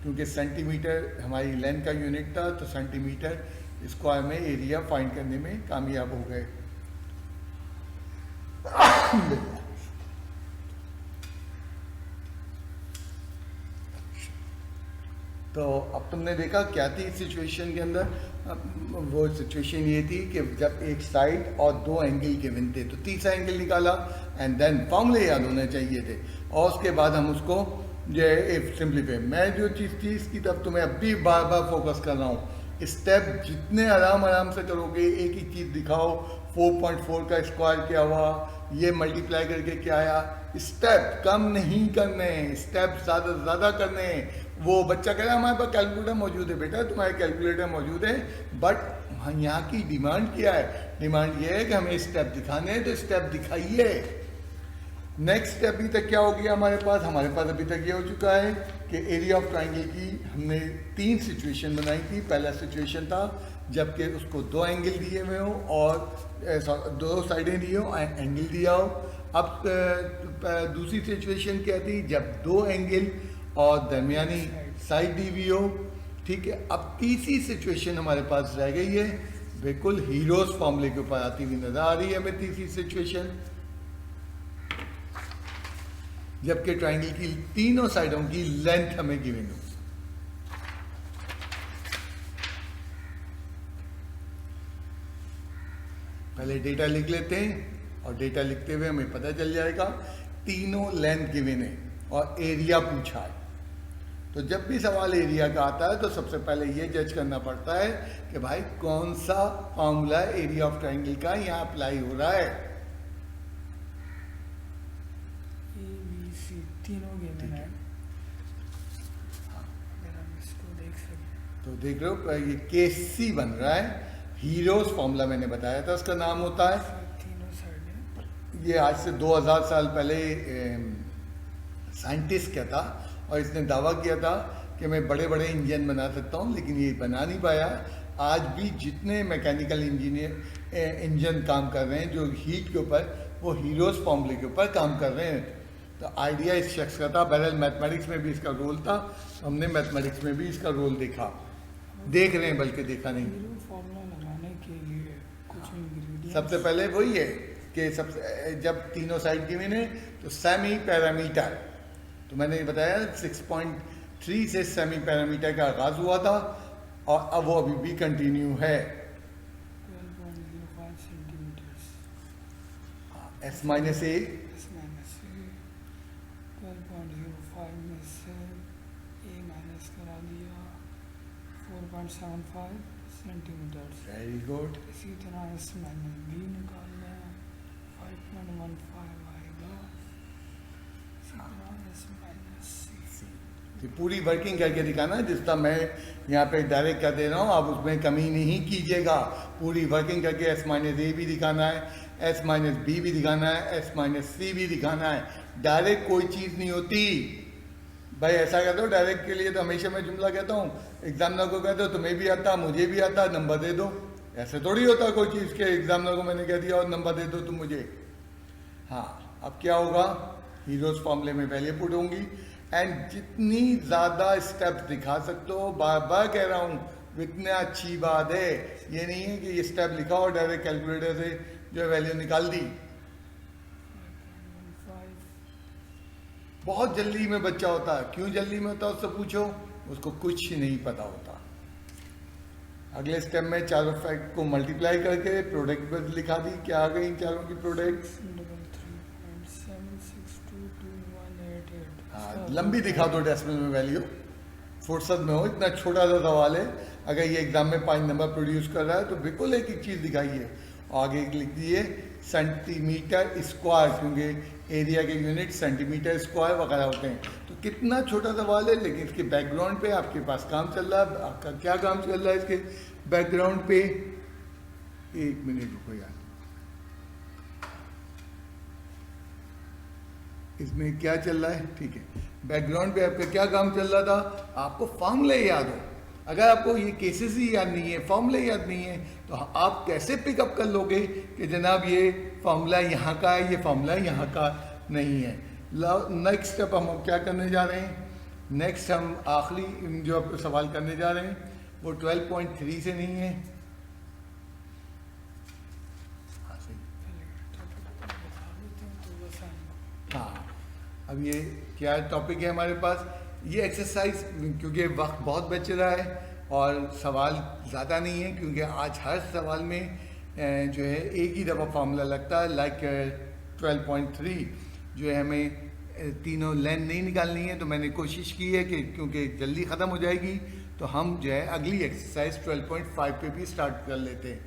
क्योंकि सेंटीमीटर हमारी लेंथ का यूनिट था तो सेंटीमीटर स्क्वायर में एरिया फाइंड करने में कामयाब हो गए। तो अब तुमने देखा क्या थी सिचुएशन के अंदर। वो सिचुएशन ये थी कि जब एक साइड और दो एंगल गिवन थे तो तीसरा एंगल निकाला एंड देन फॉर्मूले याद होने चाहिए थे और उसके बाद हम उसको जो है सिंप्लीफाई। मैं जो चीज़ थी इसकी तरफ तुम्हें अब भी बार बार फोकस कर रहा हूँ। स्टेप जितने आराम से करोगे, एक ही चीज़ दिखाओ, 4.4 का स्क्वायर क्या हुआ, ये मल्टीप्लाई करके क्या आया। स्टेप कम नहीं करने, स्टेप ज़्यादा से ज़्यादा करने। वो बच्चा कह रहा है हमारे पास कैलकुलेटर मौजूद है। बेटा तुम्हारे कैलकुलेटर मौजूद है, बट यहाँ की डिमांड क्या है? डिमांड ये है कि हमें स्टेप दिखाने हैं, तो स्टेप दिखाइए। नेक्स्ट अभी तक क्या हो गया हमारे पास अभी तक ये हो चुका है कि एरिया ऑफ ट्राइंगल की हमने 3 सिचुएशन बनाई थी। पहला सिचुएशन था जबकि उसको 2 एंगल दिए हुए हो और 2 साइडें दी हो, एंगल दिया हो। अब दूसरी सिचुएशन क्या थी, जब 2 एंगल और दरमियानी साइड दी हुई हो। ठीक है, अब तीसरी सिचुएशन हमारे पास रह गई है, बिल्कुल हीरोज फॉर्मूले के ऊपर आती हुई नजर आ रही है हमें तीसरी सिचुएशन, जबकि ट्राइंगल की तीनों साइडों की लेंथ हमें गिवन हो। पहले डेटा लिख लेते हैं और डेटा लिखते हुए हमें पता चल जाएगा तीनों लेंथ गिवन है और एरिया पूछा है। तो जब भी सवाल एरिया का आता है तो सबसे पहले ये जज करना पड़ता है कि भाई कौन सा फॉर्मूला एरिया ऑफ ट्राइंगल का यहाँ अप्लाई हो रहा है। ए बी सी तीनों गिवन है। अगर हम इसको देख सकें तो देख रहे हो ये केस सी बन रहा है। हीरोज फॉर्मूला मैंने बताया था उसका नाम होता है। तीनों साइड ये आज से 2000 साल पहले साइंटिस्ट क्या था और इसने दावा किया था कि मैं बड़े बड़े इंजन बना सकता हूँ, लेकिन ये बना नहीं पाया। आज भी जितने मैकेनिकल इंजन काम कर रहे हैं जो हीट के ऊपर, वो हीरोज फॉर्मूले के ऊपर काम कर रहे हैं। तो आइडिया इस शख्स का था। बहरहाल मैथमेटिक्स में भी इसका रोल था, हमने मैथमेटिक्स में भी इसका रोल देखा, देख रहे हैं, बल्कि देखा नहीं। हीरो फॉर्मूला लगाने के लिए कुछ इंग्रेडिएंट्स सबसे पहले वही है कि जब तीनों साइड गिवन है तो सेमी पैरामीटर, तो मैंने बताया 6.3 से सेमी पैरामीटर का आगाज हुआ था और अब वो अभी भी कंटिन्यू है। 12.05 centimetres S minus A, S minus 12.05 में से ए माइनस करा दिया 4.75 सेंटीमीटर्स। Very good. इसी तरह एस माइनस बी निकालना है 5.15 आएगा। इसी तरह एस माइनस सी। कि पूरी वर्किंग करके दिखाना, जिस तरह मैं यहाँ पे डायरेक्ट कर दे रहा हूँ, आप उसमें कमी नहीं कीजिएगा। पूरी वर्किंग करके एस माइनस ए भी दिखाना है, एस माइनस बी भी दिखाना है, एस माइनस सी भी दिखाना है। डायरेक्ट कोई चीज़ नहीं होती भाई। ऐसा कहते हो डायरेक्ट के लिए तो हमेशा मैं जुमला कहता हूँ, एग्जामिनर को कहते हो तुम्हें भी आता मुझे भी आता, नंबर दे दो। ऐसे थोड़ी होता कोई चीज़ के एग्जामिनर को मैंने कह दिया और नंबर दे दो तुम मुझे। हाँ, अब क्या होगा, हीरोज फॉर्मूले में वैल्यू पुट होंगी एंड जितनी ज़्यादा स्टेप्स दिखा सकते हो, बार बार कह रहा हूँ, इतनी अच्छी बात है। ये नहीं है कि ये स्टेप लिखा और डायरेक्ट कैलकुलेटर से जो वैल्यू निकाल दी। 5.15 बहुत जल्दी में बच्चा होता है। क्यों जल्दी में होता है उससे पूछो, उसको कुछ नहीं पता होता। अगले स्टेप में चारों फैक्ट को मल्टीप्लाई करके प्रोडक्ट पर लिखा दी। क्या आ गई इन चारों की प्रोडक्ट? 3.76221888। हाँ, लंबी दिखा दो डेसिमल में वैल्यू, फुर्सत में हो। इतना छोटा सा सवाल है, अगर ये एग्जाम में 5 नंबर प्रोड्यूस कर रहा है तो बिल्कुल एक एक चीज़ दिखाइए। आगे लिख दिए सेंटीमीटर स्क्वायर, क्योंकि एरिया के यूनिट सेंटीमीटर स्क्वायर वगैरह होते हैं। तो कितना छोटा सवाल है, लेकिन इसके बैकग्राउंड पे आपके पास काम चल रहा है। आपका क्या काम चल रहा है इसके बैकग्राउंड पे? 1 मिनट रुको यार, इसमें क्या चल रहा है? ठीक है, बैकग्राउंड पे आपका क्या काम चल रहा था? आपको फॉर्मूले याद हो। अगर आपको ये केसेस ही याद नहीं है, फॉर्मूले याद नहीं है, तो आप कैसे पिकअप कर लोगे कि जनाब ये फॉर्मूला यहाँ का है, ये फॉर्मूला यहाँ का नहीं है। नेक्स्ट स्टेप हम क्या करने जा रहे हैं? नेक्स्ट हम आखिरी जो आपको सवाल करने जा रहे हैं वो 12.3 से नहीं है। हाँ सही। हाँ, अब ये क्या टॉपिक है हमारे पास? ये एक्सरसाइज, क्योंकि वक्त बहुत बच रहा है और सवाल ज़्यादा नहीं है, क्योंकि आज हर सवाल में जो है एक ही दफ़ा फार्मूला लगता है। लाइक 12.3 जो है हमें तीनों लेंथ नहीं निकालनी है, तो मैंने कोशिश की है कि क्योंकि जल्दी ख़त्म हो जाएगी तो हम जो है अगली एक्सरसाइज 12.5 पे भी स्टार्ट कर लेते हैं।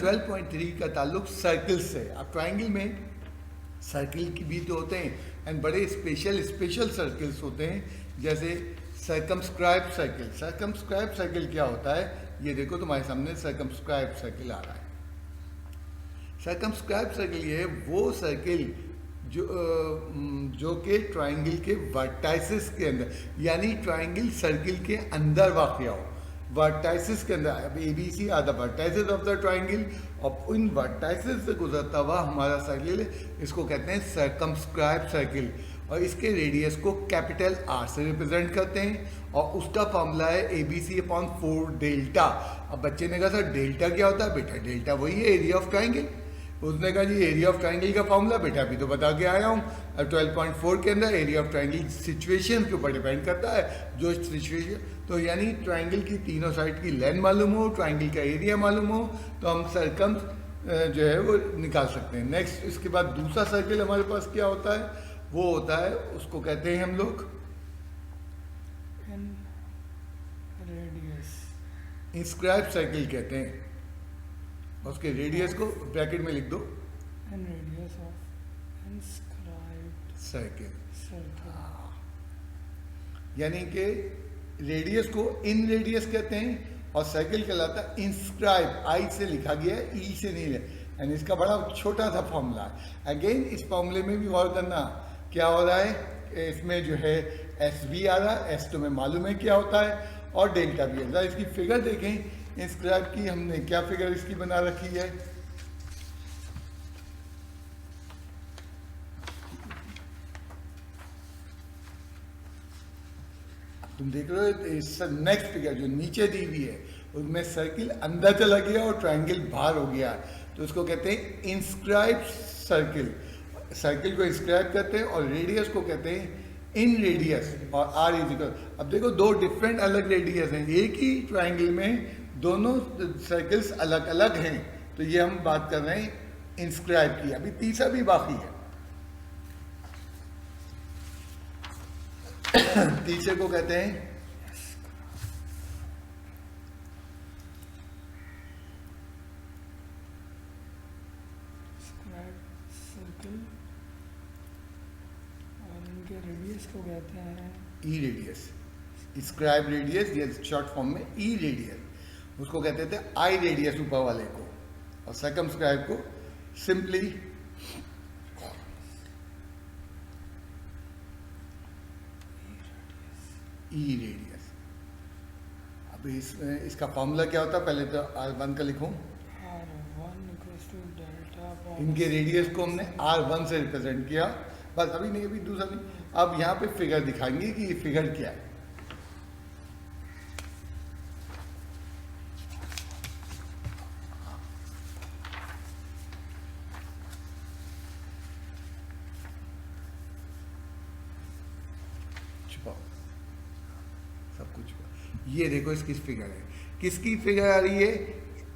12.3 का ताल्लुक सर्कल से। अब ट्राइंगल में सर्कल की भी तो होते हैं एंड बड़े स्पेशल सर्कल्स होते हैं, जैसे सर्कमस्क्राइब सर्कल। सर्कमस्क्राइब सर्कल क्या होता है? ये देखो तुम्हारे सामने सर्कमस्क्राइब सर्कल आ रहा है। सर्कमस्क्राइब सर्किल ये है वो सर्किल जो कि ट्राइंगल के वर्टाइसिस के अंदर, यानी ट्राइंगल सर्किल के अंदर वाक़ हो, वर्टाइसिस के अंदर। अब a B c are the vertices of the triangle, और इन वर्टाइसिस से गुजरता हुआ हमारा सर्किल, इसको कहते हैं सर्कमस्क्राइब सर्किल, और इसके रेडियस को कैपिटल आर से रिप्रेजेंट करते हैं, और उसका फॉर्मूला है a B c upon 4 delta. अब बच्चे ने कहा सर डेल्टा क्या होता है? बेटा डेल्टा वही है एरिया ऑफ ट्राइंगल। उसने कहा जी एरिया ऑफ ट्राइंगल का फॉर्मूला, बेटा अभी तो बता के आया हूँ। अब 12.4 के अंदर एरिया ऑफ ट्राइंगल सिचुएशन के ऊपर डिपेंड करता है, जो सिचुएशन, तो यानी ट्राइंगल की तीनों साइड की लेंथ मालूम हो, ट्राइंगल का एरिया मालूम हो, तो हम सर्कम जो है वो निकाल सकते हैं। नेक्स्ट इसके बाद दूसरा सर्किल हमारे पास क्या होता है? वो होता है, उसको कहते हैं हम लोग रेडियस, इंस्क्राइब सर्किल कहते हैं। उसके रेडियस को ब्रैकेट में लिख दो, and radius of inscribed circle. Circle. यानी कि रेडियस को इन रेडियस कहते हैं, और सर्किल कहलाता है इंस्क्राइब, आई से लिखा गया है, ई से नहीं है, एंड इसका बड़ा छोटा सा फॉर्मूला है। अगेन इस फॉर्मूले में भी गौर करना, क्या हो रहा है इसमें जो है एस भी आ रहा है, एस तो में मालूम है क्या होता है, और डेल्टा भी है। इसकी फिगर देखें इंस्क्राइब की, हमने क्या फिगर इसकी बना रखी है। तुम देख रहे हो इस नेक्स्ट फिगर जो नीचे दी हुई है, उसमें सर्किल अंदर चला गया और ट्रायंगल बाहर हो गया, तो उसको कहते हैं इंस्क्राइब सर्किल। सर्किल को इंस्क्राइब करते हैं, और रेडियस को कहते हैं इन रेडियस, और आर इज इक्वल। अब देखो दो डिफरेंट अलग रेडियस हैं, एक ही ट्रायंगल में दोनों सर्कल्स अलग अलग हैं, तो ये हम बात कर रहे हैं इंस्क्राइब की। अभी तीसरा भी बाकी है। तीसरे को कहते हैं सर्कल, और इनके रेडियस को कहते हैं ई रेडियस। स्क्राइब रेडियस या शॉर्ट फॉर्म में ई रेडियस, उसको कहते थे आई रेडियस ऊपर वाले को, और सर्कमस्क्राइब को सिंपली ई रेडियस। अब इसका फॉर्मूला क्या होता है? पहले तो R1 का लिखूं, R1 इक्वल्स टू डेल्टा। इनके रेडियस को हमने R1 से रिप्रेजेंट किया, बस अभी नहीं, अभी दूसरा नहीं। अब यहाँ पे फिगर दिखाएंगे कि ये फिगर क्या है। सब कुछ ये देखो इसकी फिगर है, किसकी फिगर आ रही है?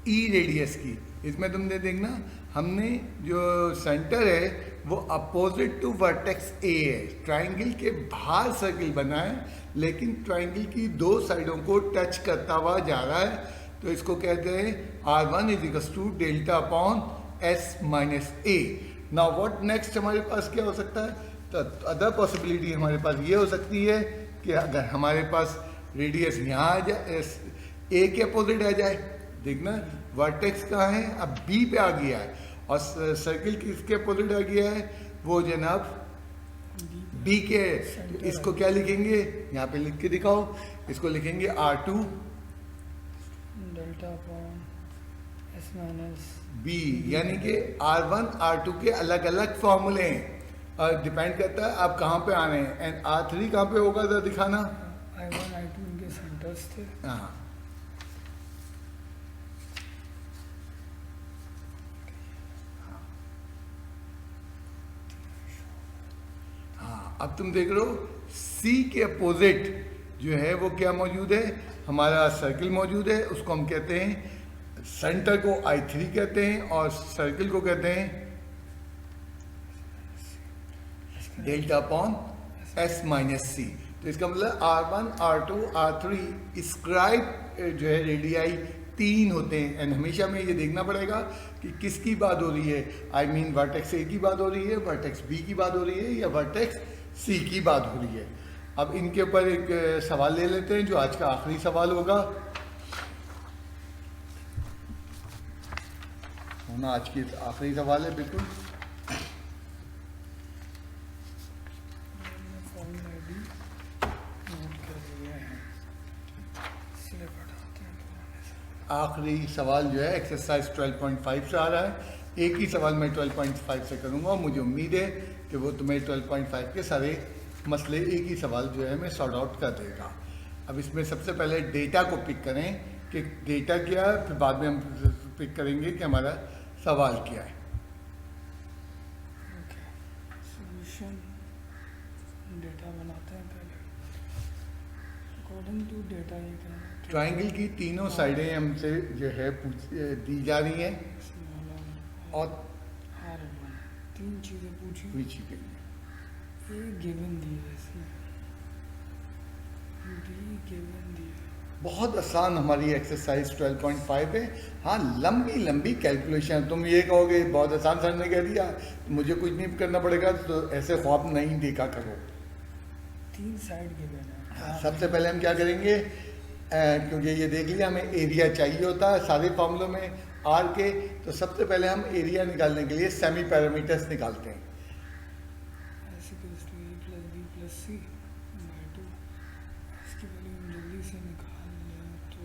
ई रेडियस की। इसमें तुमने देखना, हमने जो सेंटर है वो अपोजिट टू वर्टेक्स ए है, ट्रायंगल के बाहर सर्किल बना है, लेकिन ट्रायंगल की दो साइडों को टच करता हुआ जा रहा है, तो इसको कहते हैं R1 is equal to delta upon S minus a. Now what next हमारे पास क्या हो सकता है? तो अदर पॉसिबिलिटी हमारे पास ये हो सकती है कि अगर हमारे पास रेडियस यहाँ आ जाए, ए के अपोजिट आ जाए, देखना वर्टेक्स कहाँ है, अब बी पे आ गया है, और सर्किल किसके अपोजिट आ गया है? वो जनाब बी के। तो इसको क्या लिखेंगे? यहाँ पे लिख के दिखाओ, इसको लिखेंगे R2 delta upon S minus b, यानी कि R1 R2 के अलग अलग फॉर्मूले हैं, और डिपेंड करता है आप कहाँ पे आ रहे हैं। एंड R3 कहाँ पे होगा जरा दिखाना। I1 I2 इनके सेंटर्स थे। हाँ, अब तुम देख रहे हो C के अपोजिट जो है वो क्या मौजूद है? हमारा सर्किल मौजूद है, उसको हम कहते हैं, सेंटर को I3 कहते हैं, और सर्किल को कहते हैं डेल्टा अपॉन एस माइनस सी। तो इसका मतलब R1 R2 R3 स्क्राइब जो है रेडियाई 3 होते हैं, एंड हमेशा में ये देखना पड़ेगा कि किसकी बात हो रही है। आई मीन वर्टेक्स ए की बात हो रही है, वर्टेक्स बी की बात हो रही है, या वर्टेक्स सी की बात हो रही है। अब इनके ऊपर एक सवाल ले लेते हैं जो आज का आखिरी सवाल होगा। अपना आज की आखिरी सवाल है बिल्कुल। मैंने फॉर्मूला भी नोट कर लिया है, इसलिए बढ़ाते हैं पुराने से। आखिरी सवाल जो है एक्सरसाइज 12.5 से आ रहा है। एक ही सवाल मैं 12.5 से करूँगा, मुझे उम्मीद है कि वो तुम्हें 12.5 के सारे मसले एक ही सवाल जो है मैं सॉर्ट आउट कर देगा। अब इसमें सबसे पहले डेटा को पिक करें कि डेटा क्या है, फिर बाद में हम पिक करेंगे कि हमारा सवाल क्या है। ओके, सॉल्यूशन डेटा बनाते हैं पहले। अकॉर्डिंग टू डेटा ये कहना है ट्राइंगल की तीनों साइडें हमसे जो है दी जा रही हैं और R1 तीन चीज़ें पूछी, पूछी गई हैं। ए गिवन दी है इसमें, बी गिवन दी है। बहुत आसान हमारी एक्सरसाइज 12.5 है। हाँ, लंबी लंबी कैलकुलेशन। तुम ये कहोगे बहुत आसान सर ने कह दिया तो मुझे कुछ नहीं करना पड़ेगा, तो ऐसे ख्वाब नहीं देखा करो। तीन साइड गिवन है। सबसे पहले हम क्या करेंगे, क्योंकि ये देख लिया हमें एरिया चाहिए होता है सारे फॉर्मूलों में आर के, तो सबसे पहले हम एरिया निकालने के लिए सेमी पैरामीटर्स निकालते हैं। ऐसे plus b plus c by 2, इसकी वैल्यू हम जल्दी से निकाल लें तो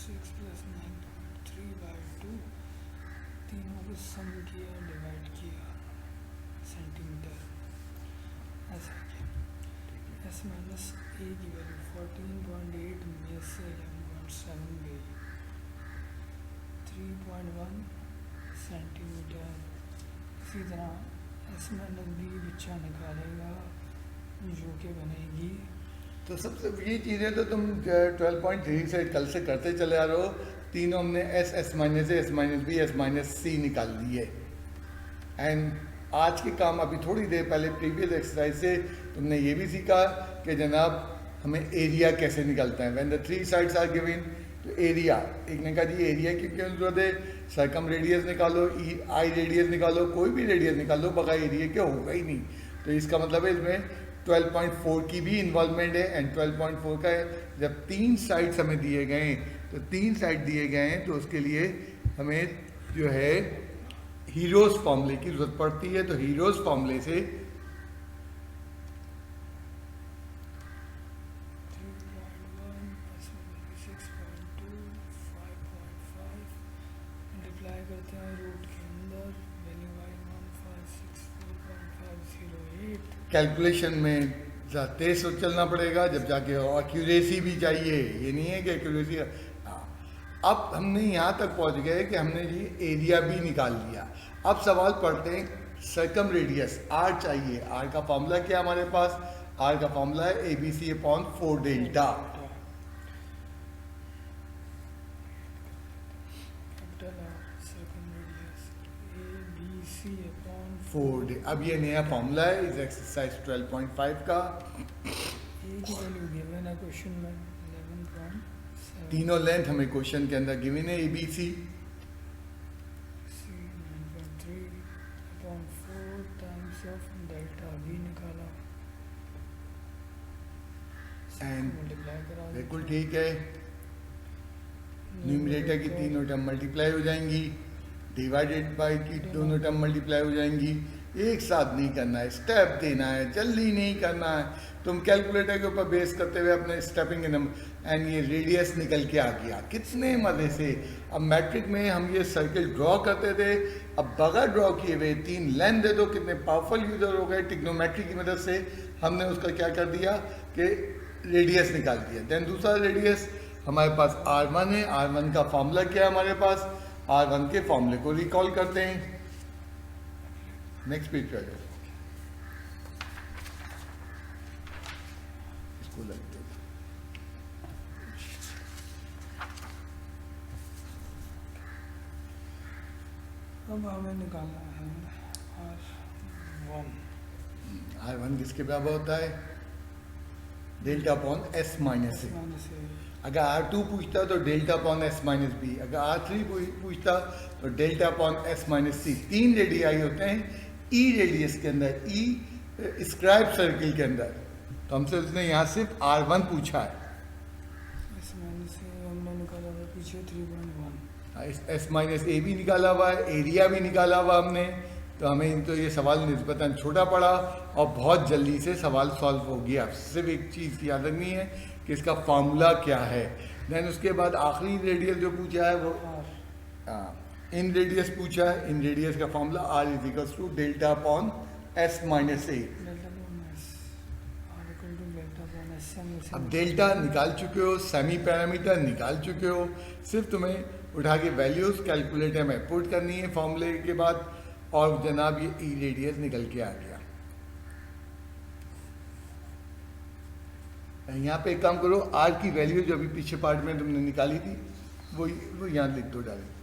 6 प्लस 9.3 बाई 2, तीनों को सम किया डिवाइड किया सेंटीमीटर, ऐसा किया। एस माइनस ए की वैल्यू 14.8 में से 11.7 गई, 3.1 सेंटीमीटर। इसी तरह एस माइनस बी बच्चा निकालेगा जो कि बनेगी, तो सबसे ये चीज़ें तो तुम 12.3 से कल से करते चले आ रहे हो। तीनों हमने S minus A, S minus B, S minus C निकाल ली है। एंड आज के काम अभी थोड़ी देर पहले प्रीवियस एक्सरसाइज से तुमने ये भी सीखा कि जनाब हमें एरिया कैसे निकलता है। When the three sides are given, तो एरिया, एक ने कहा जी एरिया की क्यों जरूरत है, सर्कम रेडियस निकालो, आई रेडियस निकालो, कोई भी रेडियस निकालो, बगैर एरिया के होगा ही नहीं। तो इसका मतलब है इसमें 12.4 की भी इन्वॉल्वमेंट है। एंड 12.4 का है, जब तीन साइड्स हमें दिए गए हैं, तो तीन साइड दिए गए हैं तो उसके लिए हमें जो है हीरोज फॉर्मूले की जरूरत पड़ती है। तो हीरोज फॉर्मूले से 3.1 एस माइनस 6.2 5.5 मल्टीप्लाई करते हैं रूट के अंदर, वैल्यू आई 1564.508। कैलकुलेशन में ज़रा तेज से चलना पड़ेगा जब जाके, एक्यूरेसी भी चाहिए, ये नहीं है कि एक्यूरेसी। हाँ, अब हमने यहाँ तक पहुँच गए कि हमने जी एरिया भी निकाल लिया। अब सवाल पढ़ते हैं सर्कम रेडियस, आर चाहिए। आर का फॉर्मूला क्या है हमारे पास, आर का फॉर्मूला है a B c upon 4 delta. Capital R circum radius a B c upon 4 अब ये नया फॉर्मूला है इस एक्सरसाइज 12.5 का। ए की वैल्यू गिवन है क्वेश्चन में 11.7, तीनों लेंथ हमें क्वेश्चन के अंदर गिवन है a B c. C 9.3 upon 4 times of delta भी निकाला, And मल्टीप्लाई करा बिल्कुल ठीक है, न्यूमरेटर की तीनों टर्म मल्टीप्लाई हो जाएंगी, डिवाइडेड बाय की दोनों टर्म मल्टीप्लाई हो जाएंगी। एक साथ नहीं करना है, स्टेप देना है, जल्दी नहीं करना है। तुम कैलकुलेटर के ऊपर बेस करते हुए अपने स्टेपिंग के नंबर, एंड ये रेडियस निकल के आ गया, कितने मज़े से। अब मैट्रिक में हम ये सर्किल ड्रॉ करते थे, अब बगैर ड्रॉ किए हुए तीन लेंथ दे दो, कितने पावरफुल यूजर हो गए। टिग्नोमेट्री की मदद से हमने उसका क्या कर दिया कि रेडियस निकाल दिया। देन दूसरा रेडियस हमारे पास R1 है। R1 का फॉर्मूला क्या है हमारे पास, R1 के फॉर्मूले को रिकॉल करते हैं। नेक्स्ट पेज पे आ जाओ, इसको लगते अब हमें निकालना है R1। R1 किसके बराबर होता है, delta upon S minus a. Minus a, अगर R2 पूछता तो delta upon S minus b, अगर R3 पूछता तो delta upon S minus c. तीन रेडियाई होते हैं ई रेडियस के अंदर, ई स्क्राइब सर्किल के अंदर। तो हमसे उसने यहाँ सिर्फ R1 पूछा है। इस माइनस से हमने निकाला था पीछे 3.1। एस माइनस ए भी निकाला हुआ है, एरिया भी निकाला हुआ हमने, तो हमें तो ये सवाल निस्बतन छोटा पड़ा और बहुत जल्दी से सवाल सॉल्व हो गया। सिर्फ एक चीज़ याद रखनी है कि इसका फार्मूला क्या है। देन उसके बाद आखिरी रेडियस जो पूछा है वो इन रेडियस पूछा है। इन रेडियस का formula R is equals to delta upon S minus A. अब डेल्टा निकाल चुके हो, सेमी पैरामीटर निकाल चुके हो, सिर्फ तुम्हें उठा के वैल्यूज कैलकुलेटर में पुट करनी है फॉर्मूले के बाद, और जनाब ये ई रेडियस निकल के आ गया। यहाँ पे एक काम करो, आर की वैल्यू जो अभी पीछे पार्ट में तुमने निकाली थी वो यहाँ लिख दो डाले।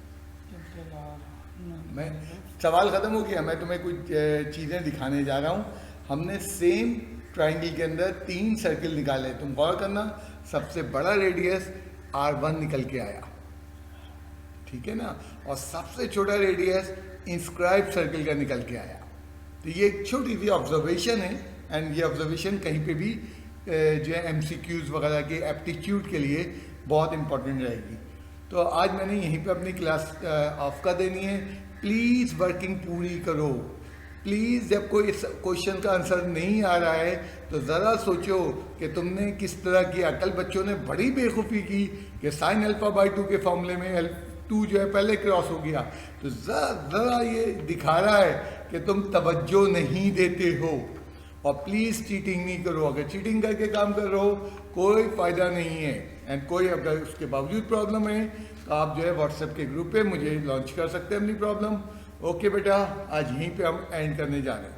मैं सवाल ख़त्म हो गया, मैं तुम्हें कुछ चीज़ें दिखाने जा रहा हूँ। हमने सेम ट्राइंगल के अंदर 3 सर्किल निकाले, तुम गौर करना। सबसे बड़ा रेडियस R1 निकल के आया, ठीक है ना, और सबसे छोटा रेडियस इंस्क्राइब सर्किल का निकल के आया। तो ये एक छोटी सी ऑब्जर्वेशन है, एंड ये ऑब्जर्वेशन कहीं पे भी जो है MCQs वगैरह के एप्टीट्यूड के लिए बहुत इंपॉर्टेंट रहेगी। तो आज मैंने यहीं पे अपनी क्लास ऑफ कर देनी है। प्लीज़ वर्किंग पूरी करो। प्लीज़ जब कोई क्वेश्चन का आंसर नहीं आ रहा है तो ज़रा सोचो कि तुमने किस तरह किया। कल बच्चों ने बड़ी बेवकूफ़ी की कि साइन अल्फ़ा बाई 2 के फॉर्मूले में 2 जो है पहले क्रॉस हो गया। तो ज़रा ये दिखा रहा है कि तुम तवज्जो नहीं देते हो। और प्लीज़ चीटिंग नहीं करो। अगर चीटिंग करके काम कर रहे हो कोई फ़ायदा नहीं है। एंड कोई अगर उसके बावजूद प्रॉब्लम है तो आप जो है व्हाट्सएप के ग्रुप पे मुझे लॉन्च कर सकते हैं अपनी प्रॉब्लम। ओके बेटा, आज यहीं पे हम एंड करने जा रहे हैं।